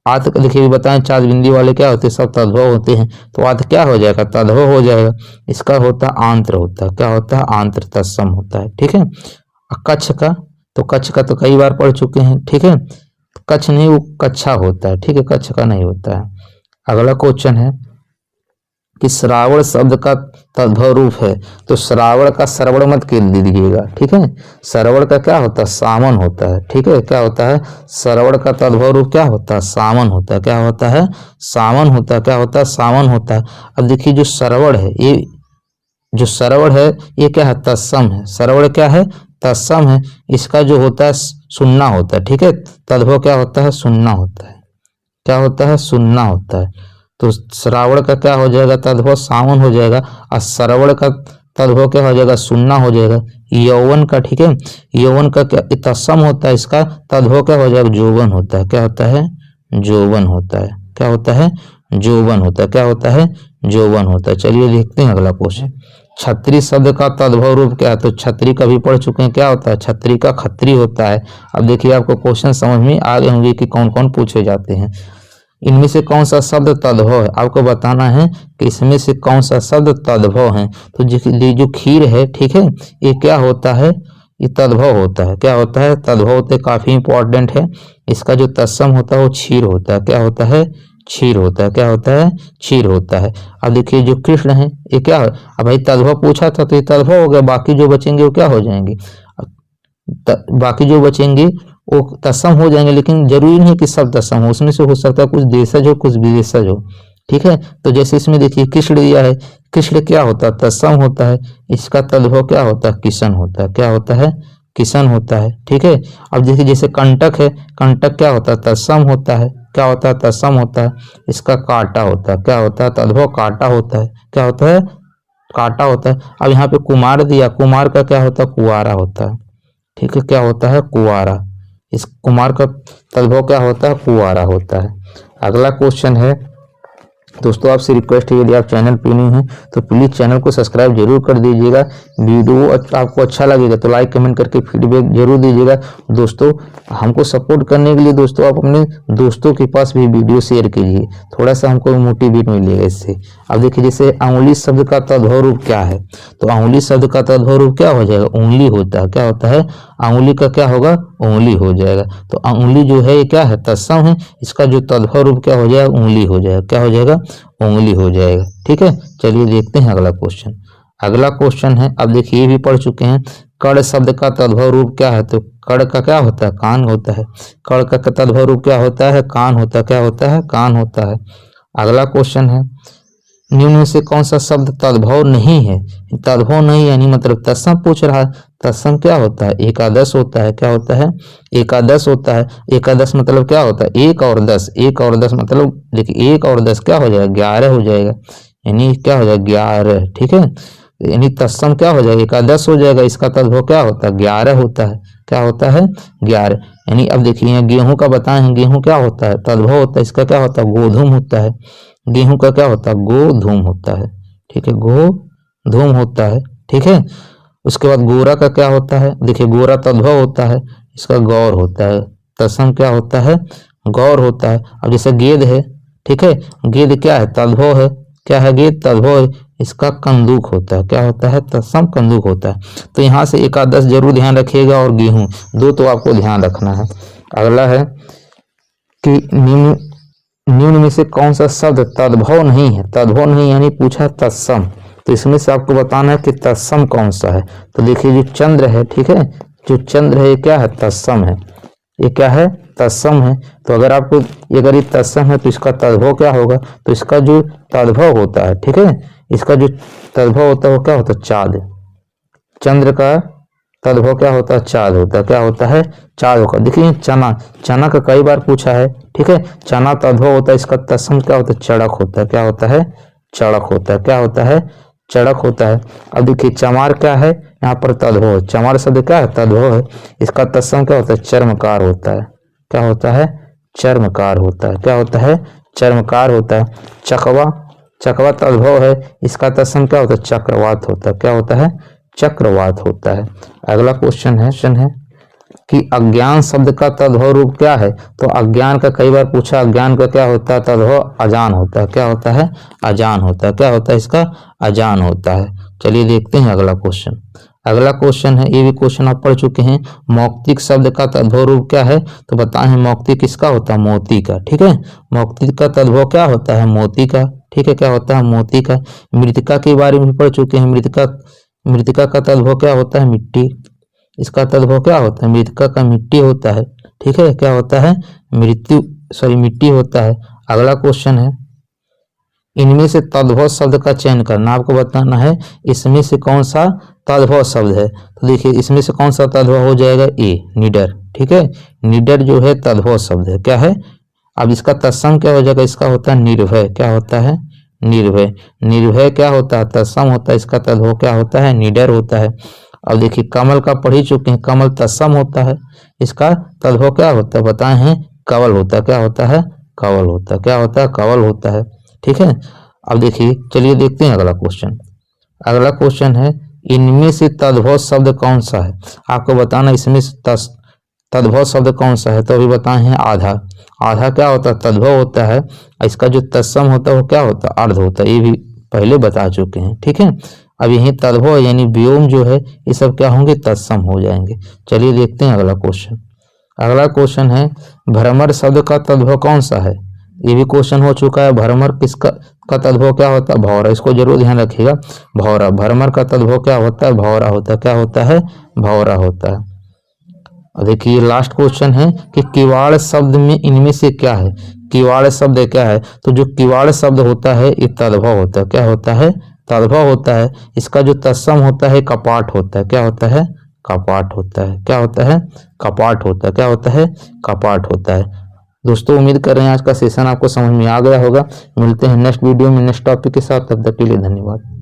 आत का देखिए बताएं, 4 बिंदी वाले क्या होते हैं, सब तद्भव होते हैं, तो आत क्या हो जाएगा, तद्भव हो जाएगा। इसका होता है आंत्र होता है, क्या होता है, आंत्र तत्सम होता है, ठीक है। कच्छ का, तो कच्छ का तो कई बार पढ़ चुके हैं, ठीक है। कच्छ नहीं, वो कच्छा होता है, ठीक है, कच्छ का नहीं होता है। अगला क्वेश्चन है कि श्रावण शब्द का तद्भव रूप है, तो श्रावण का श्रवण मत के दीजिएगा, ठीक है। श्रवण का क्या होता है, सामन होता है, ठीक है। क्या होता है, श्रवण का तद्भव रूप क्या होता है, सामन होता है, क्या होता है, सामन होता है, क्या होता है, सामन होता है। अब देखिए जो श्रवण है, ये जो श्रवण है ये क्या है, तत्सम है। श्रवण क्या है, तत्सम है। इसका जो होता है सुनना होता है, ठीक है। तद्भव क्या होता है, सुनना होता है, क्या होता है, सुनना होता है। तो श्रावण का क्या हो जाएगा, तद्भव सावन हो जाएगा, और श्रवण का तद्भव क्या हो जाएगा, सुनना हो जाएगा। यौवन का, ठीक है, यौवन का क्या तत्सम होता है, इसका तद्भव क्या हो जाएगा, जोवन होता है, क्या होता है, जोवन होता है, क्या होता है, जोवन होता है, क्या होता है, जोवन होता है। चलिए देखते हैं अगला क्वेश्चन। छत्री शब्द का तद्भव रूप क्या है, तो छत्री का भी पढ़ चुके हैं, क्या होता है, छत्री का खत्री होता है। अब देखिए आपको क्वेश्चन समझ में आ गए होंगे कि कौन कौन पूछे जाते हैं। इनमें से कौन सा शब्द तद्भव है, आपको बताना है कि इसमें से कौन सा शब्द तद्भव है। तो जो खीर है, ठीक है, ये क्या होता है, ये तद्भव होता है, क्या होता है, तद्भव होता है, काफी इंपॉर्टेंट है। इसका जो तत्सम होता है वो क्षीर होता है, क्या होता है, क्षीर होता है, क्या होता है, क्षीर होता है। अब देखिए जो कृष्ण है ये क्या है, अब भाई तद्भव पूछा था तो ये तद्भव हो गया, बाकी जो बचेंगे वो क्या हो जाएंगे, बाकी जो बचेंगे वो तत्सम हो जाएंगे, लेकिन जरूरी नहीं कि सब तत्सम हो, उसमें से हो सकता है कुछ देशज हो, कुछ विदेशज हो, ठीक है। तो जैसे इसमें देखिए कृष्ण दिया है, कृष्ण क्या होता है, तत्सम होता है, इसका तद्भव क्या होता है, किशन होता है, क्या होता है, किशन होता है, ठीक है। अब देखिए जैसे कंटक है, कंटक क्या होता है, तत्सम होता है, क्या होता है, तत्सम होता है, इसका कांटा होता है, क्या होता है, तद्भव कांटा होता है, क्या होता है, कांटा होता है। अब यहाँ पे कुमार दिया, कुमार का क्या होता है, कुआरा होता है, ठीक है, क्या होता है, कुआरा। इस कुमार का तद्भव क्या होता है, कुआरा होता है। अगला क्वेश्चन है, दोस्तों आपसे रिक्वेस्ट है, यदि आप चैनल पे न्यू हैं तो प्लीज चैनल को सब्सक्राइब जरूर कर दीजिएगा। वीडियो आपको अच्छा लगेगा तो लाइक कमेंट करके फीडबैक जरूर दीजिएगा। दोस्तों हमको सपोर्ट करने के लिए दोस्तों आप अपने दोस्तों के पास भी वीडियो शेयर कीजिए, थोड़ा सा हमको मोटिवेट मिलेगा इससे। अब देखिए जैसे अंगुली शब्द का तद्भव रूप क्या है, तो अंगुली शब्द का तद्भव रूप क्या हो जाएगा, उंगली होता है, क्या होता है, अंगुली का क्या होगा, उंगली हो जाएगा। तो अंगुली जो है ये क्या है, तत्सम है, इसका जो तद्भव रूप क्या हो जाएगा, उंगली हो जाएगा, क्या हो जाएगा, उंगली हो जाएगा, ठीक है। चलिए देखते हैं अगला क्वेश्चन। अगला क्वेश्चन है, अब देखिए ये भी पढ़ चुके हैं, कड़ शब्द का तद्भव रूप क्या है, तो कड़ का क्या होता है, कान होता है। कड़ का तद्भव रूप क्या होता है, कान होता है, क्या होता है, कान होता है। अगला क्वेश्चन है, निम्न में से कौन सा शब्द तद्भव नहीं है, तद्भव नहीं यानी मतलब तत्सम पूछ रहा है। तत्सम क्या होता है, एकादश होता है, क्या होता है, एकादश होता है। एकादश मतलब क्या होता है, एक और दस, एक और दस मतलब देखिए एक और दस क्या हो जाएगा, 11 हो जाएगा, यानी क्या हो जाएगा, 11, ठीक है। यानी तत्सम क्या हो जाएगा, एकादश हो जाएगा, इसका तद्भव क्या होता है, 11 होता है, क्या होता है, 11। यानी अब देखिए यहाँ गेहूं का बताए हैं, गेहूं क्या होता है, तद्भव होता है, इसका क्या होता है, गोधूम होता है। गेहूं का क्या होता है, गोधूम होता है, ठीक है, गोधूम होता है, ठीक है। उसके बाद गोरा का क्या होता है, देखिए गोरा तद्भव होता है, इसका गौर होता है, तत्सम क्या होता है, गौर होता है। अब जैसे गेद है, ठीक है, गेद क्या है, तद्भव है, क्या है, गेद तद्भव है, इसका कंदूक होता है, क्या होता है, तत्सम कंदूक होता है। तो यहाँ से एकादश जरूर ध्यान रखिएगा और गेहूं दो तो आपको ध्यान रखना है। अगला है कि निम्न में से कौन सा शब्द तद्भव नहीं है, तद्भव नहीं यानी पूछा तत्सम, तो इसमें से आपको बताना है कि तत्सम कौन सा है। तो देखिए जो चंद्र है, ठीक है, जो चंद्र है ये क्या है, तत्सम है, ये क्या है, तत्सम है, तो अगर आपको अगर ये तत्सम है तो इसका तद्भव क्या होगा, तो इसका जो तद्भव होता है, ठीक है, इसका जो तद्भव होता है वो क्या होता है, चाँद। चंद्र का तद्भव क्या होता है, चाँद होता है। क्या होता है, चाँद होगा। देखिए चना, चना का कई बार पूछा है, ठीक है, चना तद्भव होता है, इसका तत्सम क्या होता है, चड़क होता है। क्या होता है, चड़क होता है। क्या होता है, चड़क होता है। अब देखिए चमार क्या है, यहाँ पर तद्भव, चमार शब्द क्या है, तद्भव है, इसका तत्सम क्या होता है, चर्मकार होता है। क्या होता है, चर्मकार होता है। क्या होता है, चर्मकार होता है। चकवा, चकवा तद्भव है, इसका तत्सम क्या होता है, चक्रवात होता है। क्या होता है, चक्रवात होता है। अगला क्वेश्चन है कि अज्ञान शब्द का तद्भव रूप क्या है, तो अज्ञान का कई बार पूछा, अज्ञान का क्या होता है, तद्भव अजान होता है। क्या होता है, अजान होता है। क्या होता है, इसका अजान होता है। चलिए देखते हैं अगला क्वेश्चन। अगला क्वेश्चन है, ये भी क्वेश्चन आप पढ़ चुके हैं, मौक्तिक शब्द का तद्भव रूप क्या है, तो बताएं मौक्तिक किसका होता है, मोती का। ठीक है, मौक्तिक का तद्भव क्या होता है, मोती का। ठीक है, क्या होता है, मोती का। मृतिका के बारे में पढ़ चुके हैं, मृतिका का तद्भव क्या होता है, मिट्टी। इसका तद्भव क्या होता है, मृतिका का मिट्टी होता है। ठीक है, क्या होता है, मिट्टी होता है। अगला क्वेश्चन है, इनमें से तद्भव शब्द का चयन करना, आपको बताना है इसमें से कौन सा तद्भव शब्द है। तो देखिए इसमें से कौन सा तद्भव हो जाएगा, ए, निडर। ठीक है, निडर जो है तद्भव शब्द है। क्या है, अब इसका तत्सम क्या हो जाएगा, इसका होता है निर्भय। क्या होता है, निर्भय। निर्भय क्या होता है, तत्सम होता है, इसका तद्भव क्या होता है, निडर होता है। अब देखिए कमल का पढ़ ही चुके हैं, कमल तत्सम होता है, इसका तद्भव क्या होता है, बताए हैं, कवल होता है। क्या होता है, कवल होता है। क्या होता है, कवल होता है। ठीक है, अब देखिए चलिए देखते हैं अगला क्वेश्चन। अगला क्वेश्चन है, इनमें से तद्भव शब्द कौन सा है, आपको बताना इसमें से तद्भव शब्द कौन सा है। तो अभी बताए हैं आधा। आधा क्या होता है, तद्भव होता है, इसका जो तत्सम होता है वो क्या होता है, अर्ध होता है, ये भी पहले बता चुके हैं। ठीक है, अब यही तद्भव यानी व्योम जो है ये सब क्या होंगे, तत्सम हो जाएंगे। चलिए देखते हैं अगला क्वेश्चन। अगला क्वेश्चन है, भ्रमर शब्द का तद्भव कौन सा है, ये भी क्वेश्चन हो चुका है। भ्रमर किसका का तद्भव क्या होता है, भौरा। इसको जरूर ध्यान रखिएगा, भौरा। भ्रमर का तद्भव क्या होता है, भौरा होता है। क्या होता है, भौरा होता है। देखिए लास्ट क्वेश्चन है कि किवाड़ शब्द में इनमें से क्या है। किवाड़ शब्द क्या है, तो जो किवाड़ शब्द होता है ये तद्भव होता है। क्या होता है, तद्भव होता है। इसका जो तत्सम होता है कपाट होता है। क्या होता है, कपाट होता है। क्या होता है, कपाट होता है। क्या होता है, कपाट होता है। दोस्तों उम्मीद कर रहे हैं आज का सेशन आपको समझ में आ गया होगा। मिलते हैं नेक्स्ट वीडियो में नेक्स्ट टॉपिक के साथ, तब तक के लिए धन्यवाद।